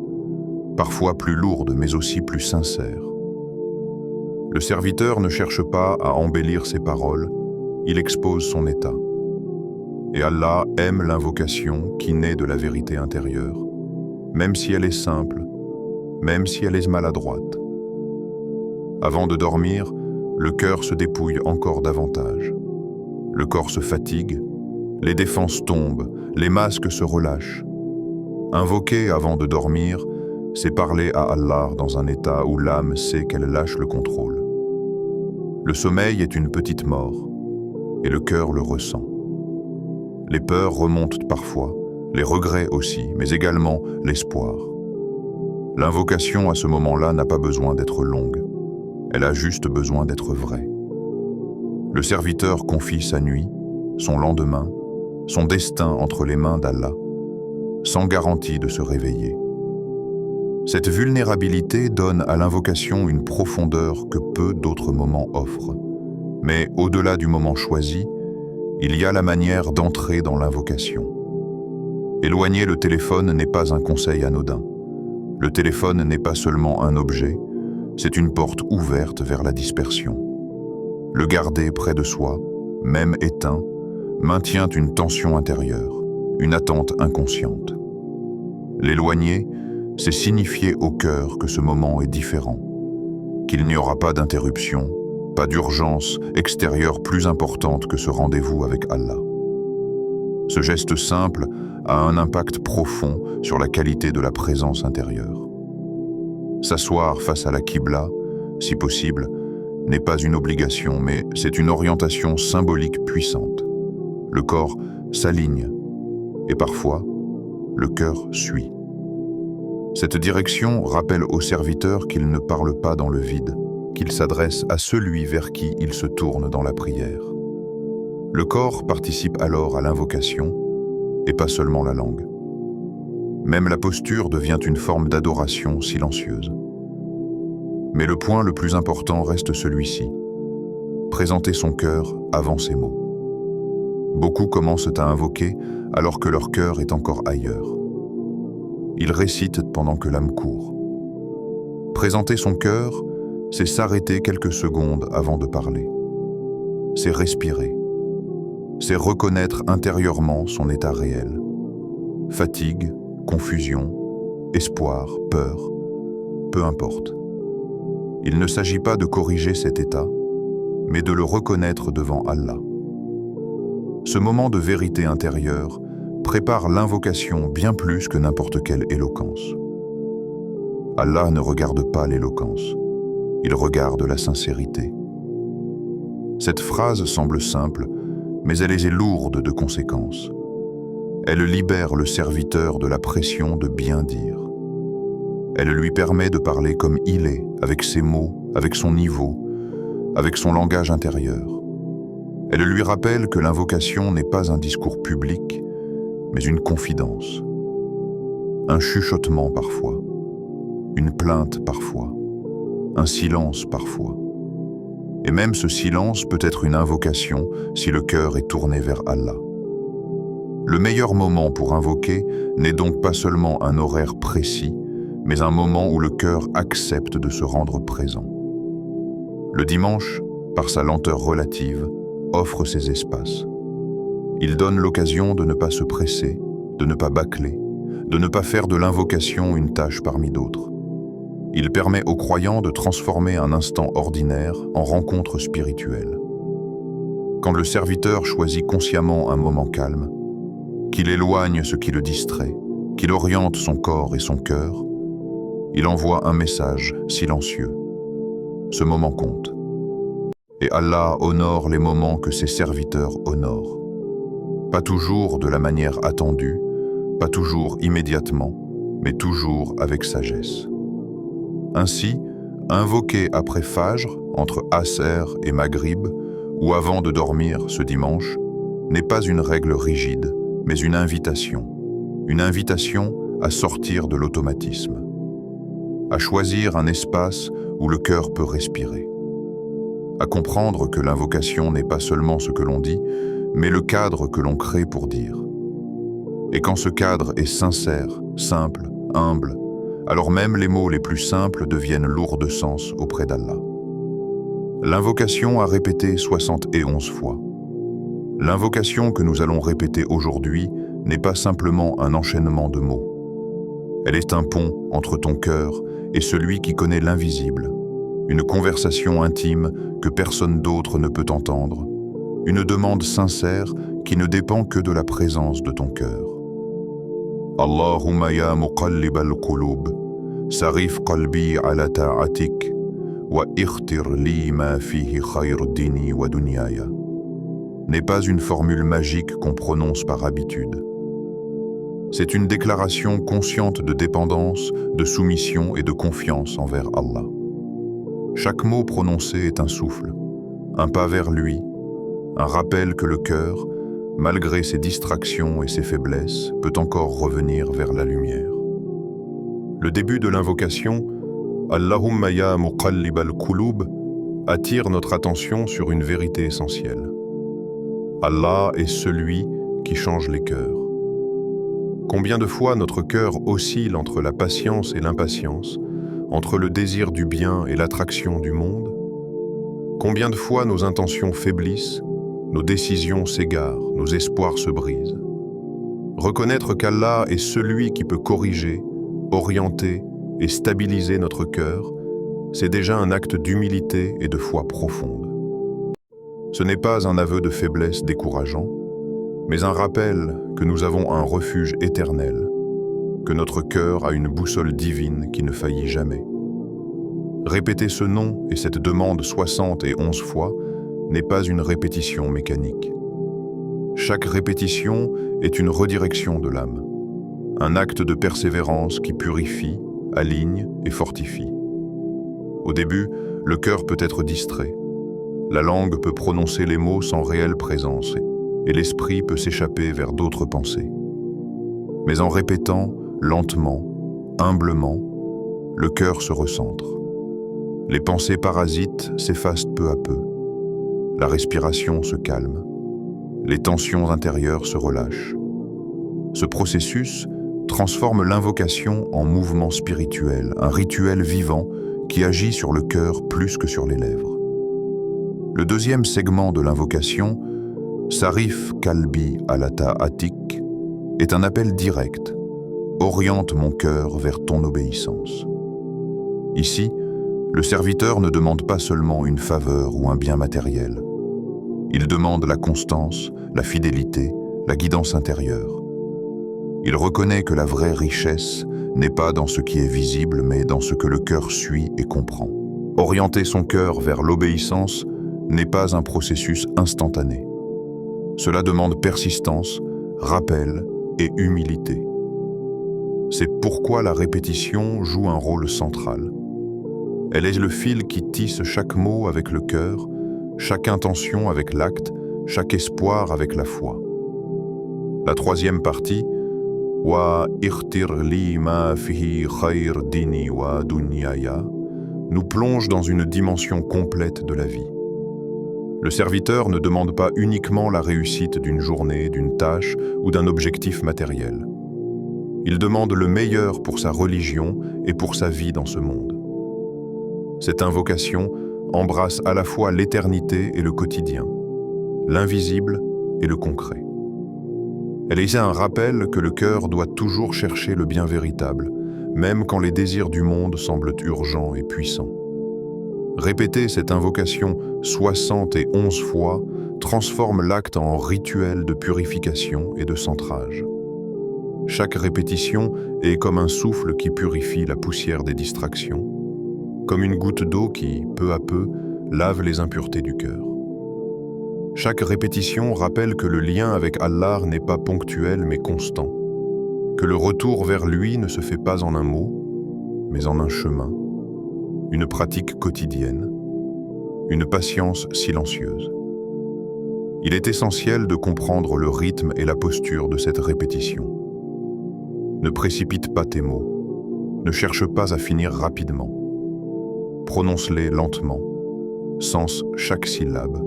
Speaker 2: parfois plus lourde, mais aussi plus sincère. Le serviteur ne cherche pas à embellir ses paroles, il expose son état. Et Allah aime l'invocation qui naît de la vérité intérieure, même si elle est simple, même si elle est maladroite. Avant de dormir, le cœur se dépouille encore davantage. Le corps se fatigue, les défenses tombent, les masques se relâchent. Invoquer avant de dormir, c'est parler à Allah dans un état où l'âme sait qu'elle lâche le contrôle. Le sommeil est une petite mort, et le cœur le ressent. Les peurs remontent parfois, les regrets aussi, mais également l'espoir. L'invocation à ce moment-là n'a pas besoin d'être longue, elle a juste besoin d'être vraie. Le serviteur confie sa nuit, son lendemain, son destin entre les mains d'Allah, sans garantie de se réveiller. Cette vulnérabilité donne à l'invocation une profondeur que peu d'autres moments offrent. Mais au-delà du moment choisi, il y a la manière d'entrer dans l'invocation. Éloigner le téléphone n'est pas un conseil anodin. Le téléphone n'est pas seulement un objet, c'est une porte ouverte vers la dispersion. Le garder près de soi, même éteint, maintient une tension intérieure, une attente inconsciente. L'éloigner, c'est signifier au cœur que ce moment est différent, qu'il n'y aura pas d'interruption, pas d'urgence extérieure plus importante que ce rendez-vous avec Allah. Ce geste simple a un impact profond sur la qualité de la présence intérieure. S'asseoir face à la Qibla, si possible, n'est pas une obligation, mais c'est une orientation symbolique puissante. Le corps s'aligne, et parfois, le cœur suit. Cette direction rappelle au serviteur qu'il ne parle pas dans le vide, qu'il s'adresse à celui vers qui il se tourne dans la prière. Le corps participe alors à l'invocation, et pas seulement la langue. Même la posture devient une forme d'adoration silencieuse. Mais le point le plus important reste celui-ci: présenter son cœur avant ses mots. Beaucoup commencent à invoquer alors que leur cœur est encore ailleurs. Ils récitent pendant que l'âme court. Présenter son cœur, c'est s'arrêter quelques secondes avant de parler. C'est respirer. C'est reconnaître intérieurement son état réel. Fatigue, confusion, espoir, peur, peu importe. Il ne s'agit pas de corriger cet état, mais de le reconnaître devant Allah. Ce moment de vérité intérieure prépare l'invocation bien plus que n'importe quelle éloquence. Allah ne regarde pas l'éloquence, il regarde la sincérité. Cette phrase semble simple, mais elle est lourde de conséquences. Elle libère le serviteur de la pression de bien dire. Elle lui permet de parler comme il est, avec ses mots, avec son niveau, avec son langage intérieur. Elle lui rappelle que l'invocation n'est pas un discours public, mais une confidence. Un chuchotement parfois, une plainte parfois, un silence parfois. Et même ce silence peut être une invocation si le cœur est tourné vers Allah. Le meilleur moment pour invoquer n'est donc pas seulement un horaire précis, mais un moment où le cœur accepte de se rendre présent. Le dimanche, par sa lenteur relative, offre ces espaces. Il donne l'occasion de ne pas se presser, de ne pas bâcler, de ne pas faire de l'invocation une tâche parmi d'autres. Il permet aux croyants de transformer un instant ordinaire en rencontre spirituelle. Quand le serviteur choisit consciemment un moment calme, qu'il éloigne ce qui le distrait, qu'il oriente son corps et son cœur, il envoie un message silencieux. Ce moment compte. Et Allah honore les moments que ses serviteurs honorent. Pas toujours de la manière attendue, pas toujours immédiatement, mais toujours avec sagesse. Ainsi, invoquer après Fajr, entre Asr et Maghrib, ou avant de dormir ce dimanche, n'est pas une règle rigide, mais une invitation à sortir de l'automatisme, à choisir un espace où le cœur peut respirer, à comprendre que l'invocation n'est pas seulement ce que l'on dit, mais le cadre que l'on crée pour dire. Et quand ce cadre est sincère, simple, humble, alors même les mots les plus simples deviennent lourds de sens auprès d'Allah. L'invocation à répéter 71 fois. L'invocation que nous allons répéter aujourd'hui n'est pas simplement un enchaînement de mots. Elle est un pont entre ton cœur et celui qui connaît l'invisible, une conversation intime que personne d'autre ne peut entendre, une demande sincère qui ne dépend que de la présence de ton cœur. Allahumma ya muqallib al-qulub, sarif qalbi ala ta'atik, wa ikhtir li ma fihi khayr dini wa dunyaya. N'est pas une formule magique qu'on prononce par habitude. C'est une déclaration consciente de dépendance, de soumission et de confiance envers Allah. Chaque mot prononcé est un souffle, un pas vers lui, un rappel que le cœur, malgré ses distractions et ses faiblesses, peut encore revenir vers la lumière. Le début de l'invocation, Allahumma ya muqallib al-qulub, attire notre attention sur une vérité essentielle. Allah est celui qui change les cœurs. Combien de fois notre cœur oscille entre la patience et l'impatience, entre le désir du bien et l'attraction du monde? Combien de fois nos intentions faiblissent, nos décisions s'égarent, nos espoirs se brisent? Reconnaître qu'Allah est celui qui peut corriger, orienter et stabiliser notre cœur, c'est déjà un acte d'humilité et de foi profonde. Ce n'est pas un aveu de faiblesse décourageant, mais un rappel que nous avons un refuge éternel, que notre cœur a une boussole divine qui ne faillit jamais. Répéter ce nom et cette demande 71 fois n'est pas une répétition mécanique. Chaque répétition est une redirection de l'âme, un acte de persévérance qui purifie, aligne et fortifie. Au début, le cœur peut être distrait. La langue peut prononcer les mots sans réelle présence et l'esprit peut s'échapper vers d'autres pensées. Mais en répétant, lentement, humblement, le cœur se recentre. Les pensées parasites s'effacent peu à peu. La respiration se calme. Les tensions intérieures se relâchent. Ce processus transforme l'invocation en mouvement spirituel, un rituel vivant qui agit sur le cœur plus que sur les lèvres. Le deuxième segment de l'invocation, Sarif Kalbi Alata Atik, est un appel direct. Oriente mon cœur vers ton obéissance. Ici, le serviteur ne demande pas seulement une faveur ou un bien matériel. Il demande la constance, la fidélité, la guidance intérieure. Il reconnaît que la vraie richesse n'est pas dans ce qui est visible, mais dans ce que le cœur suit et comprend. Orienter son cœur vers l'obéissance n'est pas un processus instantané. Cela demande persistance, rappel et humilité. C'est pourquoi la répétition joue un rôle central. Elle est le fil qui tisse chaque mot avec le cœur, chaque intention avec l'acte, chaque espoir avec la foi. La troisième partie, Wa irtir li ma fihi khayr dini wa dunyaya, nous plonge dans une dimension complète de la vie. Le serviteur ne demande pas uniquement la réussite d'une journée, d'une tâche ou d'un objectif matériel. Il demande le meilleur pour sa religion et pour sa vie dans ce monde. Cette invocation embrasse à la fois l'éternité et le quotidien, l'invisible et le concret. Elle est un rappel que le cœur doit toujours chercher le bien véritable, même quand les désirs du monde semblent urgents et puissants. Répéter cette invocation 71 fois transforme l'acte en rituel de purification et de centrage. Chaque répétition est comme un souffle qui purifie la poussière des distractions, comme une goutte d'eau qui, peu à peu, lave les impuretés du cœur. Chaque répétition rappelle que le lien avec Allah n'est pas ponctuel mais constant, que le retour vers lui ne se fait pas en un mot, mais en un chemin, une pratique quotidienne, une patience silencieuse. Il est essentiel de comprendre le rythme et la posture de cette répétition. Ne précipite pas tes mots, ne cherche pas à finir rapidement. Prononce-les lentement, sens chaque syllabe.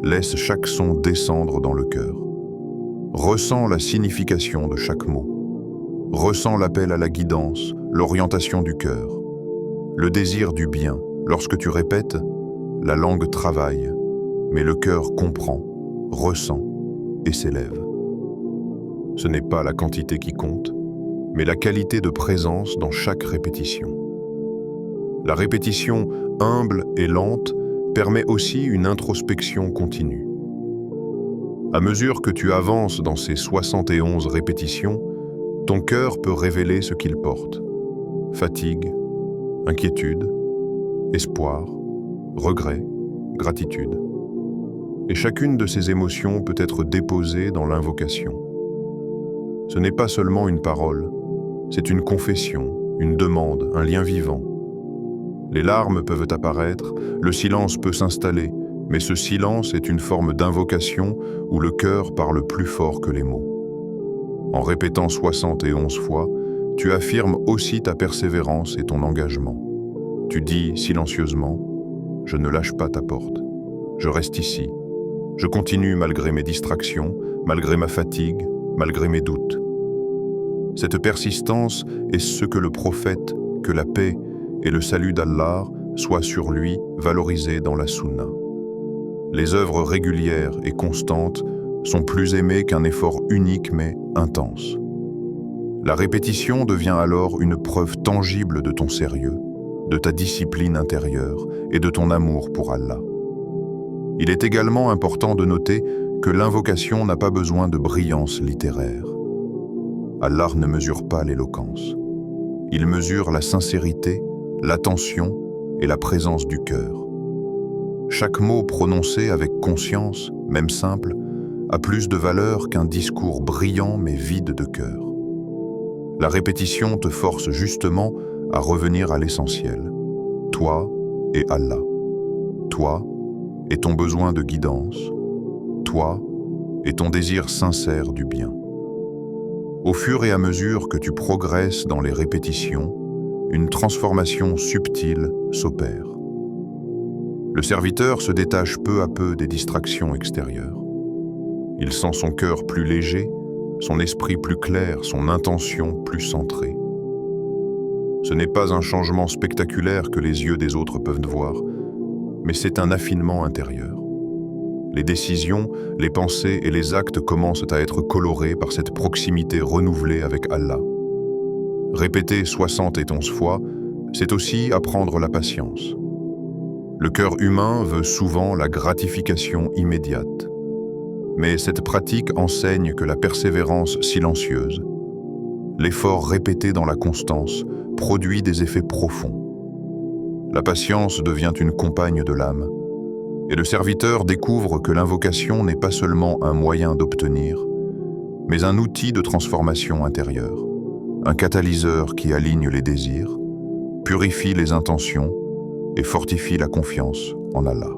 Speaker 2: Laisse chaque son descendre dans le cœur. Ressens la signification de chaque mot. Ressens l'appel à la guidance, l'orientation du cœur, le désir du bien. Lorsque tu répètes, la langue travaille, mais le cœur comprend, ressent et s'élève. Ce n'est pas la quantité qui compte, mais la qualité de présence dans chaque répétition. La répétition humble et lente permet aussi une introspection continue. À mesure que tu avances dans ces 71 répétitions, ton cœur peut révéler ce qu'il porte. Fatigue, inquiétude, espoir, regret, gratitude. Et chacune de ces émotions peut être déposée dans l'invocation. Ce n'est pas seulement une parole, c'est une confession, une demande, un lien vivant. Les larmes peuvent apparaître, le silence peut s'installer, mais ce silence est une forme d'invocation où le cœur parle plus fort que les mots. En répétant 71 fois, tu affirmes aussi ta persévérance et ton engagement. Tu dis silencieusement, « Je ne lâche pas ta porte. Je reste ici. Je continue malgré mes distractions, malgré ma fatigue, malgré mes doutes. » Cette persistance est ce que le prophète, que la paix et le salut d'Allah soient sur lui valorisés dans la sunna. Les œuvres régulières et constantes sont plus aimées qu'un effort unique mais intense. La répétition devient alors une preuve tangible de ton sérieux, de ta discipline intérieure et de ton amour pour Allah. Il est également important de noter que l'invocation n'a pas besoin de brillance littéraire. Allah ne mesure pas l'éloquence. Il mesure la sincérité, l'attention et la présence du cœur. Chaque mot prononcé avec conscience, même simple, a plus de valeur qu'un discours brillant mais vide de cœur. La répétition te force justement à revenir à l'essentiel. Toi, et Allah. Toi et ton besoin de guidance. Toi et ton désir sincère du bien. Au fur et à mesure que tu progresses dans les répétitions, une transformation subtile s'opère. Le serviteur se détache peu à peu des distractions extérieures. Il sent son cœur plus léger, son esprit plus clair, son intention plus centrée. Ce n'est pas un changement spectaculaire que les yeux des autres peuvent voir, mais c'est un affinement intérieur. Les décisions, les pensées et les actes commencent à être colorés par cette proximité renouvelée avec Allah. Répéter 71 fois, c'est aussi apprendre la patience. Le cœur humain veut souvent la gratification immédiate. Mais cette pratique enseigne que la persévérance silencieuse, l'effort répété dans la constance, produit des effets profonds. La patience devient une compagne de l'âme, et le serviteur découvre que l'invocation n'est pas seulement un moyen d'obtenir, mais un outil de transformation intérieure, un catalyseur qui aligne les désirs, purifie les intentions et fortifie la confiance en Allah.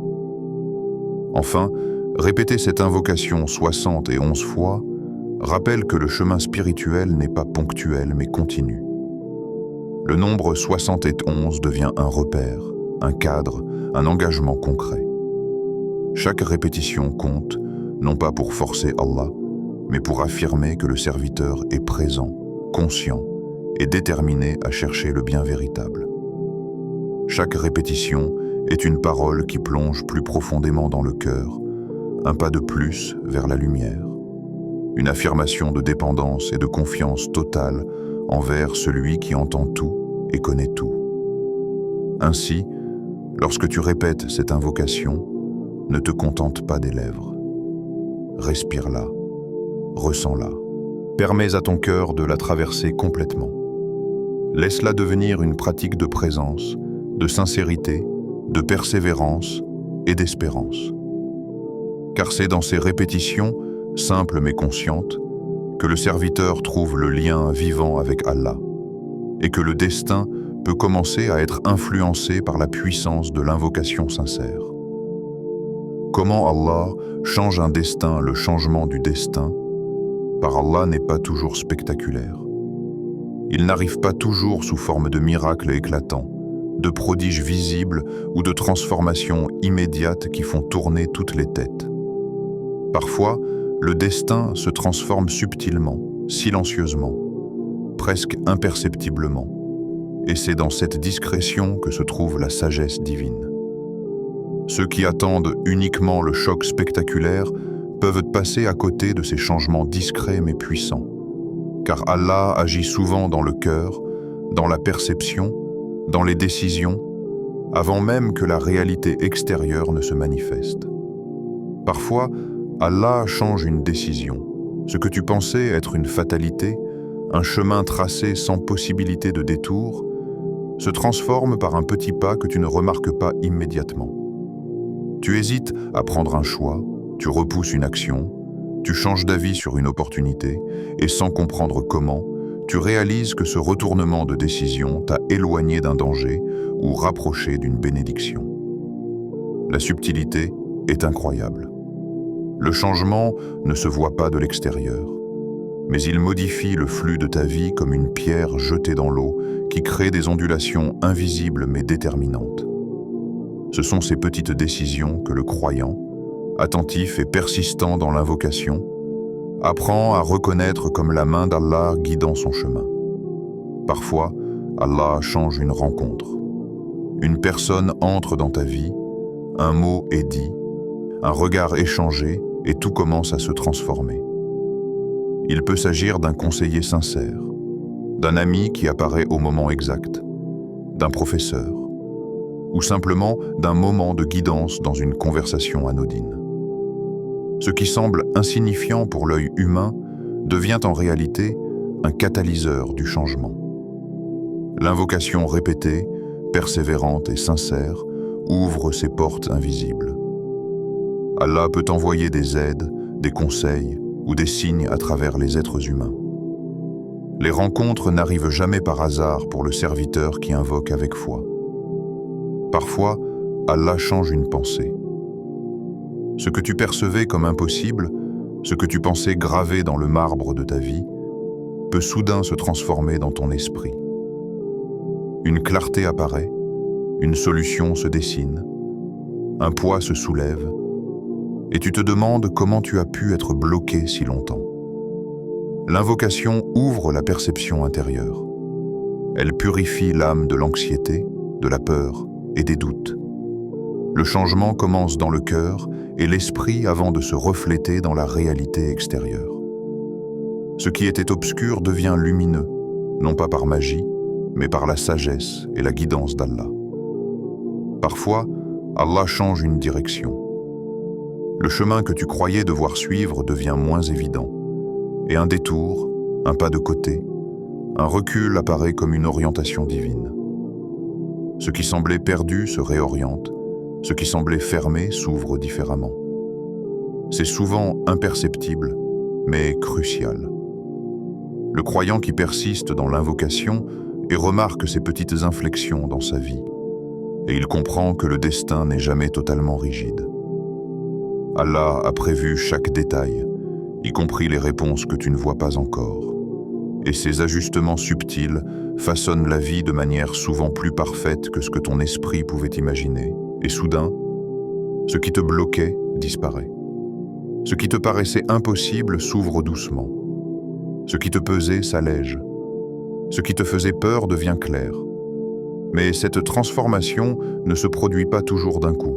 Speaker 2: Enfin, répéter cette invocation 71 fois rappelle que le chemin spirituel n'est pas ponctuel mais continu. Le nombre 71 devient un repère, un cadre, un engagement concret. Chaque répétition compte, non pas pour forcer Allah, mais pour affirmer que le serviteur est présent, conscient et déterminé à chercher le bien véritable. Chaque répétition est une parole qui plonge plus profondément dans le cœur, un pas de plus vers la lumière. Une affirmation de dépendance et de confiance totale envers celui qui entend tout et connaît tout. Ainsi, lorsque tu répètes cette invocation, ne te contente pas des lèvres. Respire-la, ressens-la. Permets à ton cœur de la traverser complètement. Laisse-la devenir une pratique de présence, de sincérité, de persévérance et d'espérance. Car c'est dans ces répétitions, simples mais conscientes, que le serviteur trouve le lien vivant avec Allah et que le destin peut commencer à être influencé par la puissance de l'invocation sincère. Comment Allah change un destin, le changement du destin, par Allah n'est pas toujours spectaculaire. Il n'arrive pas toujours sous forme de miracles éclatants, de prodiges visibles ou de transformations immédiates qui font tourner toutes les têtes. Parfois, le destin se transforme subtilement, silencieusement, presque imperceptiblement, et c'est dans cette discrétion que se trouve la sagesse divine. Ceux qui attendent uniquement le choc spectaculaire peuvent passer à côté de ces changements discrets mais puissants, car Allah agit souvent dans le cœur, dans la perception, dans les décisions, avant même que la réalité extérieure ne se manifeste. Parfois, Allah change une décision. Ce que tu pensais être une fatalité, un chemin tracé sans possibilité de détour, se transforme par un petit pas que tu ne remarques pas immédiatement. Tu hésites à prendre un choix, tu repousses une action, tu changes d'avis sur une opportunité, et sans comprendre comment, tu réalises que ce retournement de décision t'a éloigné d'un danger ou rapproché d'une bénédiction. La subtilité est incroyable. Le changement ne se voit pas de l'extérieur, mais il modifie le flux de ta vie comme une pierre jetée dans l'eau qui crée des ondulations invisibles mais déterminantes. Ce sont ces petites décisions que le croyant, attentif et persistant dans l'invocation, apprend à reconnaître comme la main d'Allah guidant son chemin. Parfois, Allah change une rencontre. Une personne entre dans ta vie, un mot est dit, un regard échangé et tout commence à se transformer. Il peut s'agir d'un conseiller sincère, d'un ami qui apparaît au moment exact, d'un professeur, ou simplement d'un moment de guidance dans une conversation anodine. Ce qui semble insignifiant pour l'œil humain devient en réalité un catalyseur du changement. L'invocation répétée, persévérante et sincère ouvre ces portes invisibles. Allah peut envoyer des aides, des conseils ou des signes à travers les êtres humains. Les rencontres n'arrivent jamais par hasard pour le serviteur qui invoque avec foi. Parfois, Allah change une pensée. Ce que tu percevais comme impossible, ce que tu pensais gravé dans le marbre de ta vie, peut soudain se transformer dans ton esprit. Une clarté apparaît, une solution se dessine, un poids se soulève, et tu te demandes comment tu as pu être bloqué si longtemps. L'invocation ouvre la perception intérieure. Elle purifie l'âme de l'anxiété, de la peur et des doutes. Le changement commence dans le cœur et l'esprit avant de se refléter dans la réalité extérieure. Ce qui était obscur devient lumineux, non pas par magie, mais par la sagesse et la guidance d'Allah. Parfois, Allah change une direction. Le chemin que tu croyais devoir suivre devient moins évident, et un détour, un pas de côté, un recul apparaît comme une orientation divine. Ce qui semblait perdu se réoriente, ce qui semblait fermé s'ouvre différemment. C'est souvent imperceptible, mais crucial. Le croyant qui persiste dans l'invocation et remarque ces petites inflexions dans sa vie, et il comprend que le destin n'est jamais totalement rigide. Allah a prévu chaque détail, y compris les réponses que tu ne vois pas encore, et ces ajustements subtils façonnent la vie de manière souvent plus parfaite que ce que ton esprit pouvait imaginer, et soudain, ce qui te bloquait disparaît. Ce qui te paraissait impossible s'ouvre doucement. Ce qui te pesait s'allège. Ce qui te faisait peur devient clair. Mais cette transformation ne se produit pas toujours d'un coup.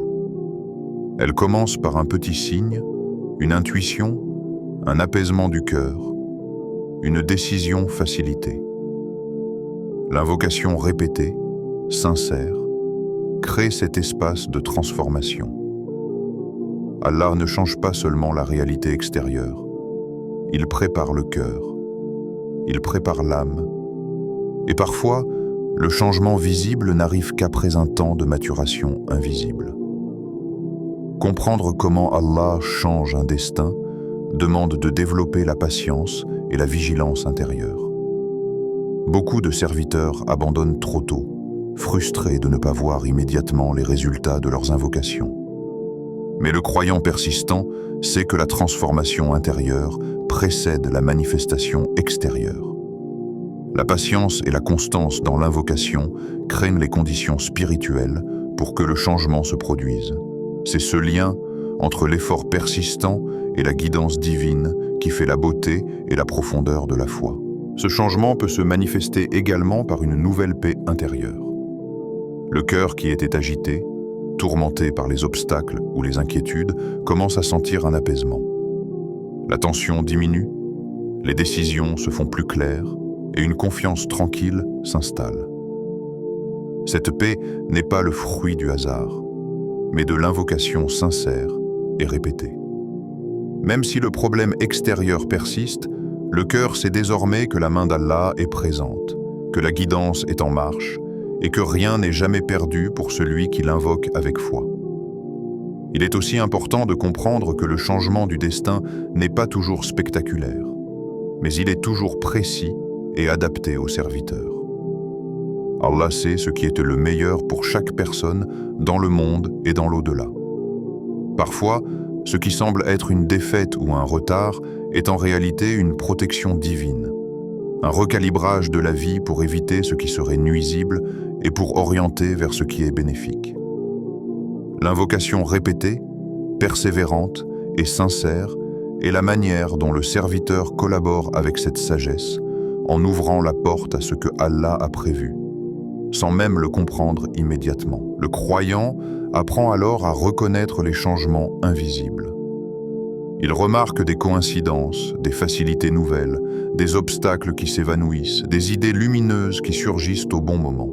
Speaker 2: Elle commence par un petit signe, une intuition, un apaisement du cœur, une décision facilitée. L'invocation répétée, sincère, crée cet espace de transformation. Allah ne change pas seulement la réalité extérieure, il prépare le cœur, il prépare l'âme, et parfois, le changement visible n'arrive qu'après un temps de maturation invisible. Comprendre comment Allah change un destin demande de développer la patience et la vigilance intérieure. Beaucoup de serviteurs abandonnent trop tôt, frustrés de ne pas voir immédiatement les résultats de leurs invocations. Mais le croyant persistant sait que la transformation intérieure précède la manifestation extérieure. La patience et la constance dans l'invocation créent les conditions spirituelles pour que le changement se produise. C'est ce lien entre l'effort persistant et la guidance divine qui fait la beauté et la profondeur de la foi. Ce changement peut se manifester également par une nouvelle paix intérieure. Le cœur qui était agité, tourmenté par les obstacles ou les inquiétudes, commence à sentir un apaisement. La tension diminue, les décisions se font plus claires et une confiance tranquille s'installe. Cette paix n'est pas le fruit du hasard, mais de l'invocation sincère et répétée. Même si le problème extérieur persiste, le cœur sait désormais que la main d'Allah est présente, que la guidance est en marche et que rien n'est jamais perdu pour celui qui l'invoque avec foi. Il est aussi important de comprendre que le changement du destin n'est pas toujours spectaculaire, mais il est toujours précis et adapté au serviteur. Allah sait ce qui est le meilleur pour chaque personne dans le monde et dans l'au-delà. Parfois, ce qui semble être une défaite ou un retard est en réalité une protection divine, un recalibrage de la vie pour éviter ce qui serait nuisible et pour orienter vers ce qui est bénéfique. L'invocation répétée, persévérante et sincère est la manière dont le serviteur collabore avec cette sagesse en ouvrant la porte à ce que Allah a prévu, sans même le comprendre immédiatement. Le croyant apprend alors à reconnaître les changements invisibles. Il remarque des coïncidences, des facilités nouvelles, des obstacles qui s'évanouissent, des idées lumineuses qui surgissent au bon moment.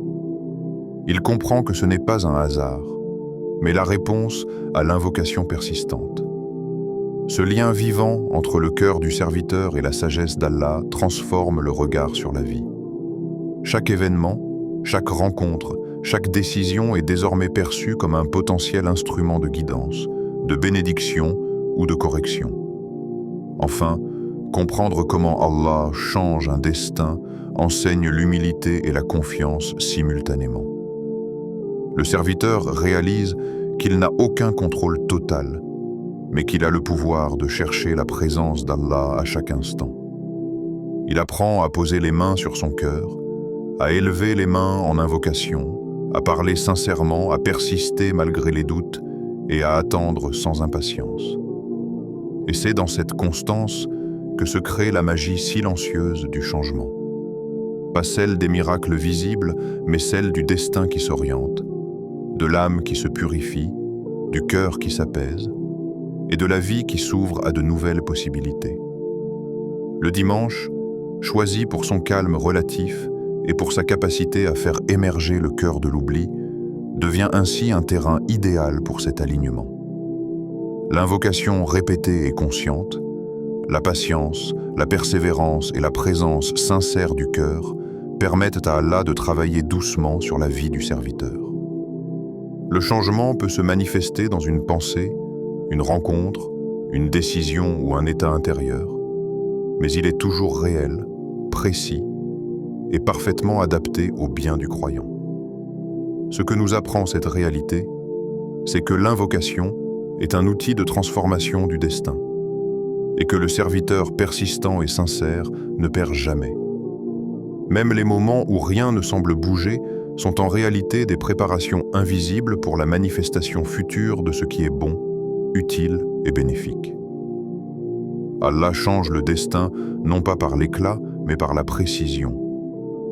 Speaker 2: Il comprend que ce n'est pas un hasard, mais la réponse à l'invocation persistante. Ce lien vivant entre le cœur du serviteur et la sagesse d'Allah transforme le regard sur la vie. Chaque événement, chaque rencontre, chaque décision est désormais perçue comme un potentiel instrument de guidance, de bénédiction ou de correction. Enfin, comprendre comment Allah change un destin enseigne l'humilité et la confiance simultanément. Le serviteur réalise qu'il n'a aucun contrôle total, mais qu'il a le pouvoir de chercher la présence d'Allah à chaque instant. Il apprend à poser les mains sur son cœur, à élever les mains en invocation, à parler sincèrement, à persister malgré les doutes et à attendre sans impatience. Et c'est dans cette constance que se crée la magie silencieuse du changement. Pas celle des miracles visibles, mais celle du destin qui s'oriente, de l'âme qui se purifie, du cœur qui s'apaise, et de la vie qui s'ouvre à de nouvelles possibilités. Le dimanche, choisi pour son calme relatif et pour sa capacité à faire émerger le cœur de l'oubli, devient ainsi un terrain idéal pour cet alignement. L'invocation répétée et consciente, la patience, la persévérance et la présence sincère du cœur permettent à Allah de travailler doucement sur la vie du serviteur. Le changement peut se manifester dans une pensée, une rencontre, une décision ou un état intérieur, mais il est toujours réel, précis et parfaitement adapté au bien du croyant. Ce que nous apprend cette réalité, c'est que l'invocation est un outil de transformation du destin et que le serviteur persistant et sincère ne perd jamais. Même les moments où rien ne semble bouger sont en réalité des préparations invisibles pour la manifestation future de ce qui est bon, utile et bénéfique. Allah change le destin non pas par l'éclat, mais par la précision.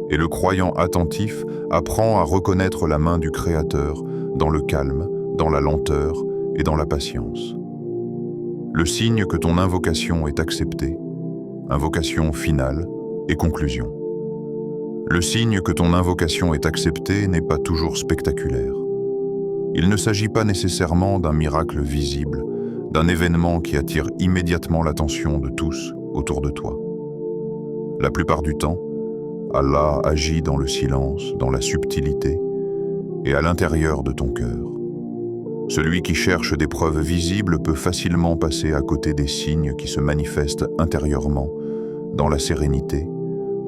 Speaker 2: Et le croyant attentif apprend à reconnaître la main du Créateur dans le calme, dans la lenteur et dans la patience. Le signe que ton invocation est acceptée, invocation finale et conclusion. Le signe que ton invocation est acceptée n'est pas toujours spectaculaire. Il ne s'agit pas nécessairement d'un miracle visible, d'un événement qui attire immédiatement l'attention de tous autour de toi. La plupart du temps, Allah agit dans le silence, dans la subtilité et à l'intérieur de ton cœur. Celui qui cherche des preuves visibles peut facilement passer à côté des signes qui se manifestent intérieurement, dans la sérénité,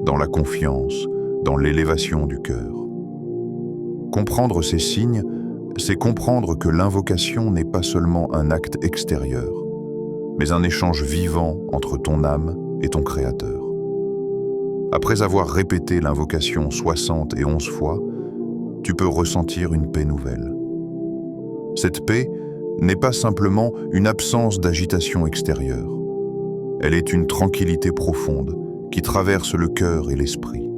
Speaker 2: dans la confiance, dans l'élévation du cœur. Comprendre ces signes, c'est comprendre que l'invocation n'est pas seulement un acte extérieur, mais un échange vivant entre ton âme et ton Créateur. Après avoir répété l'invocation 71 fois, tu peux ressentir une paix nouvelle. Cette paix n'est pas simplement une absence d'agitation extérieure. Elle est une tranquillité profonde qui traverse le cœur et l'esprit.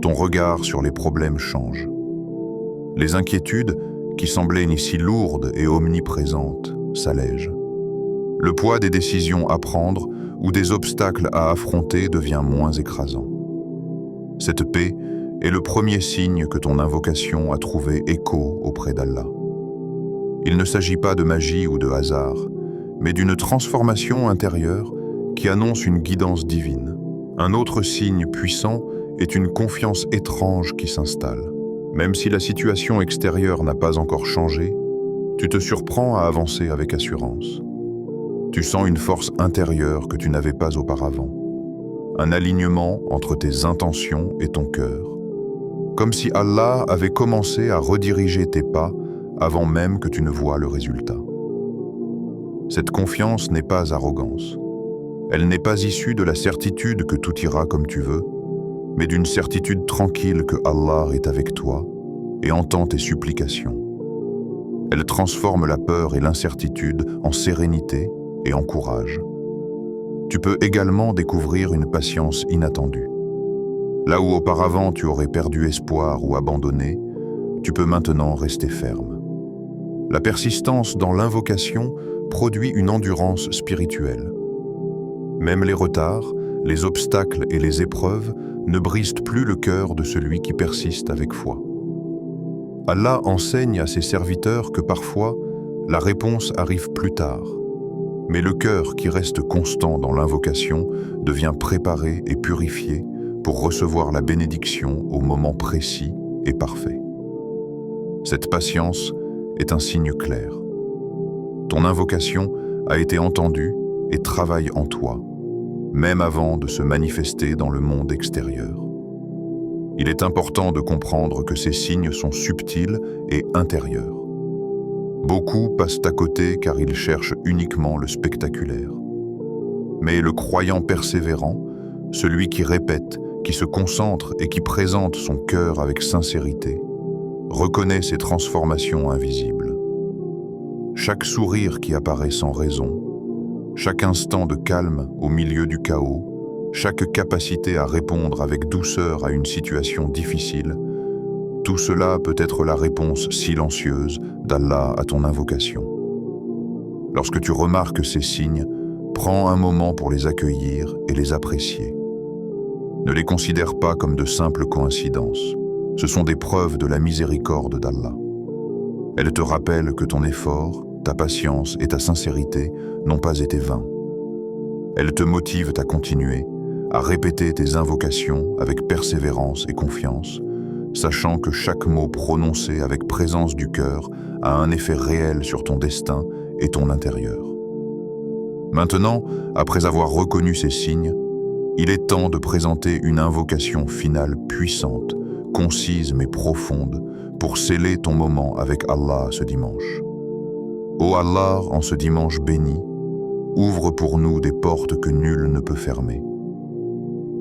Speaker 2: Ton regard sur les problèmes change. Les inquiétudes, qui semblaient ni si lourdes et omniprésentes, s'allègent. Le poids des décisions à prendre ou des obstacles à affronter devient moins écrasant. Cette paix est le premier signe que ton invocation a trouvé écho auprès d'Allah. Il ne s'agit pas de magie ou de hasard, mais d'une transformation intérieure qui annonce une guidance divine. Un autre signe puissant est une confiance étrange qui s'installe. Même si la situation extérieure n'a pas encore changé, tu te surprends à avancer avec assurance. Tu sens une force intérieure que tu n'avais pas auparavant. Un alignement entre tes intentions et ton cœur. Comme si Allah avait commencé à rediriger tes pas avant même que tu ne vois le résultat. Cette confiance n'est pas arrogance. Elle n'est pas issue de la certitude que tout ira comme tu veux, mais d'une certitude tranquille que Allah est avec toi et entend tes supplications. Elle transforme la peur et l'incertitude en sérénité et en courage. Tu peux également découvrir une patience inattendue. Là où auparavant tu aurais perdu espoir ou abandonné, tu peux maintenant rester ferme. La persistance dans l'invocation produit une endurance spirituelle. Même les retards, les obstacles et les épreuves ne brisent plus le cœur de celui qui persiste avec foi. Allah enseigne à ses serviteurs que parfois, la réponse arrive plus tard. Mais le cœur qui reste constant dans l'invocation devient préparé et purifié pour recevoir la bénédiction au moment précis et parfait. Cette patience est un signe clair. Ton invocation a été entendue et travaille en toi, même avant de se manifester dans le monde extérieur. Il est important de comprendre que ces signes sont subtils et intérieurs. Beaucoup passent à côté car ils cherchent uniquement le spectaculaire. Mais le croyant persévérant, celui qui répète, qui se concentre et qui présente son cœur avec sincérité, reconnaît ces transformations invisibles. Chaque sourire qui apparaît sans raison, chaque instant de calme au milieu du chaos, chaque capacité à répondre avec douceur à une situation difficile, tout cela peut être la réponse silencieuse d'Allah à ton invocation. Lorsque tu remarques ces signes, prends un moment pour les accueillir et les apprécier. Ne les considère pas comme de simples coïncidences. Ce sont des preuves de la miséricorde d'Allah. Elles te rappellent que ton effort, ta patience et ta sincérité n'ont pas été vains. Elles te motivent à continuer, à répéter tes invocations avec persévérance et confiance, sachant que chaque mot prononcé avec présence du cœur a un effet réel sur ton destin et ton intérieur. Maintenant, après avoir reconnu ces signes, il est temps de présenter une invocation finale puissante, concise mais profonde, pour sceller ton moment avec Allah ce dimanche. Ô Allah, en ce dimanche béni, ouvre pour nous des portes que nul ne peut fermer.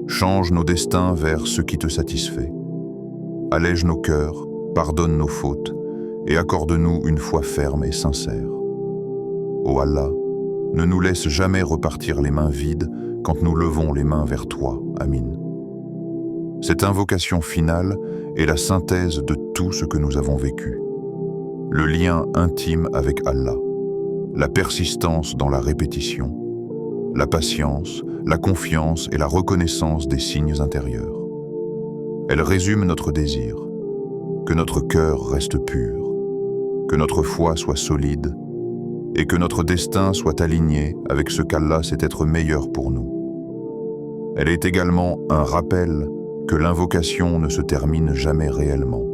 Speaker 2: Change nos destins vers ce qui te satisfait. Allège nos cœurs, pardonne nos fautes et accorde-nous une foi ferme et sincère. Ô Allah, ne nous laisse jamais repartir les mains vides quand nous levons les mains vers toi. Amin. Cette invocation finale est la synthèse de tout ce que nous avons vécu. Le lien intime avec Allah, la persistance dans la répétition, la patience, la confiance et la reconnaissance des signes intérieurs. Elle résume notre désir, que notre cœur reste pur, que notre foi soit solide et que notre destin soit aligné avec ce qu'Allah sait être meilleur pour nous. Elle est également un rappel que l'invocation ne se termine jamais réellement.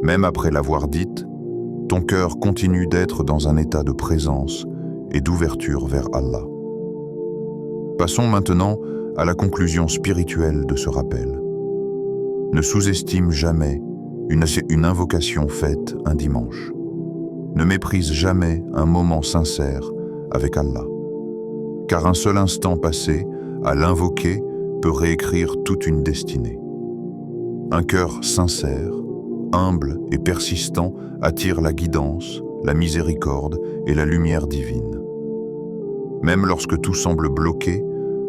Speaker 2: Même après l'avoir dite, ton cœur continue d'être dans un état de présence et d'ouverture vers Allah. Passons maintenant à la conclusion spirituelle de ce rappel. Ne sous-estime jamais une invocation faite un dimanche. Ne méprise jamais un moment sincère avec Allah. Car un seul instant passé à l'invoquer peut réécrire toute une destinée. Un cœur sincère, humble et persistant attire la guidance, la miséricorde et la lumière divine. Même lorsque tout semble bloqué,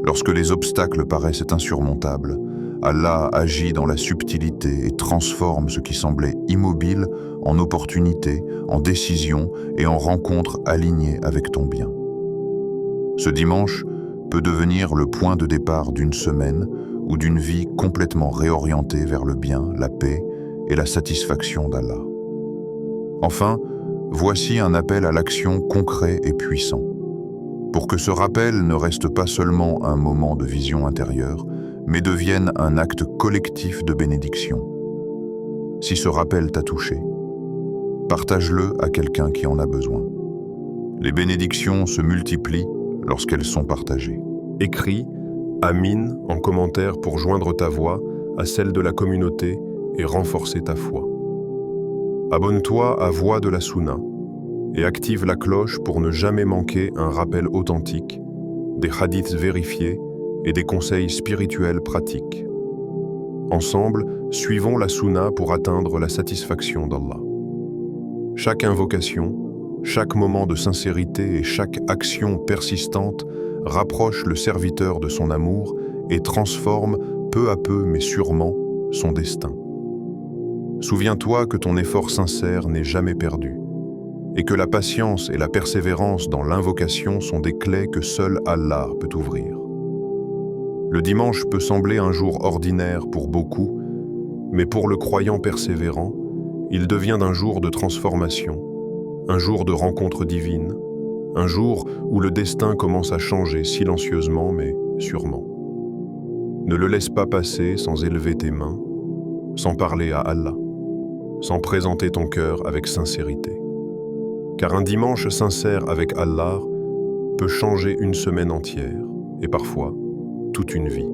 Speaker 2: lorsque les obstacles paraissent insurmontables, Allah agit dans la subtilité et transforme ce qui semblait immobile en opportunité, en décision et en rencontre alignée avec ton bien. Ce dimanche peut devenir le point de départ d'une semaine ou d'une vie complètement réorientée vers le bien, la paix et la satisfaction d'Allah. Enfin, voici un appel à l'action concret et puissant. Pour que ce rappel ne reste pas seulement un moment de vision intérieure, mais devienne un acte collectif de bénédiction. Si ce rappel t'a touché, partage-le à quelqu'un qui en a besoin. Les bénédictions se multiplient lorsqu'elles sont partagées.
Speaker 1: Écris Amin en commentaire pour joindre ta voix à celle de la communauté et renforcer ta foi. Abonne-toi à Voix de la Sunna et active la cloche pour ne jamais manquer un rappel authentique, des hadiths vérifiés et des conseils spirituels pratiques. Ensemble, suivons la Sunna pour atteindre la satisfaction d'Allah. Chaque invocation, chaque moment de sincérité et chaque action persistante rapproche le serviteur de son amour et transforme peu à peu mais sûrement son destin. Souviens-toi que ton effort sincère n'est jamais perdu et que la patience et la persévérance dans l'invocation sont des clés que seul Allah peut ouvrir. Le dimanche peut sembler un jour ordinaire pour beaucoup, mais pour le croyant persévérant, il devient un jour de transformation, un jour de rencontre divine, un jour où le destin commence à changer silencieusement mais sûrement. Ne le laisse pas passer sans élever tes mains, sans parler à Allah, sans présenter ton cœur avec sincérité. Car un dimanche sincère avec Allah peut changer une semaine entière et parfois toute une vie.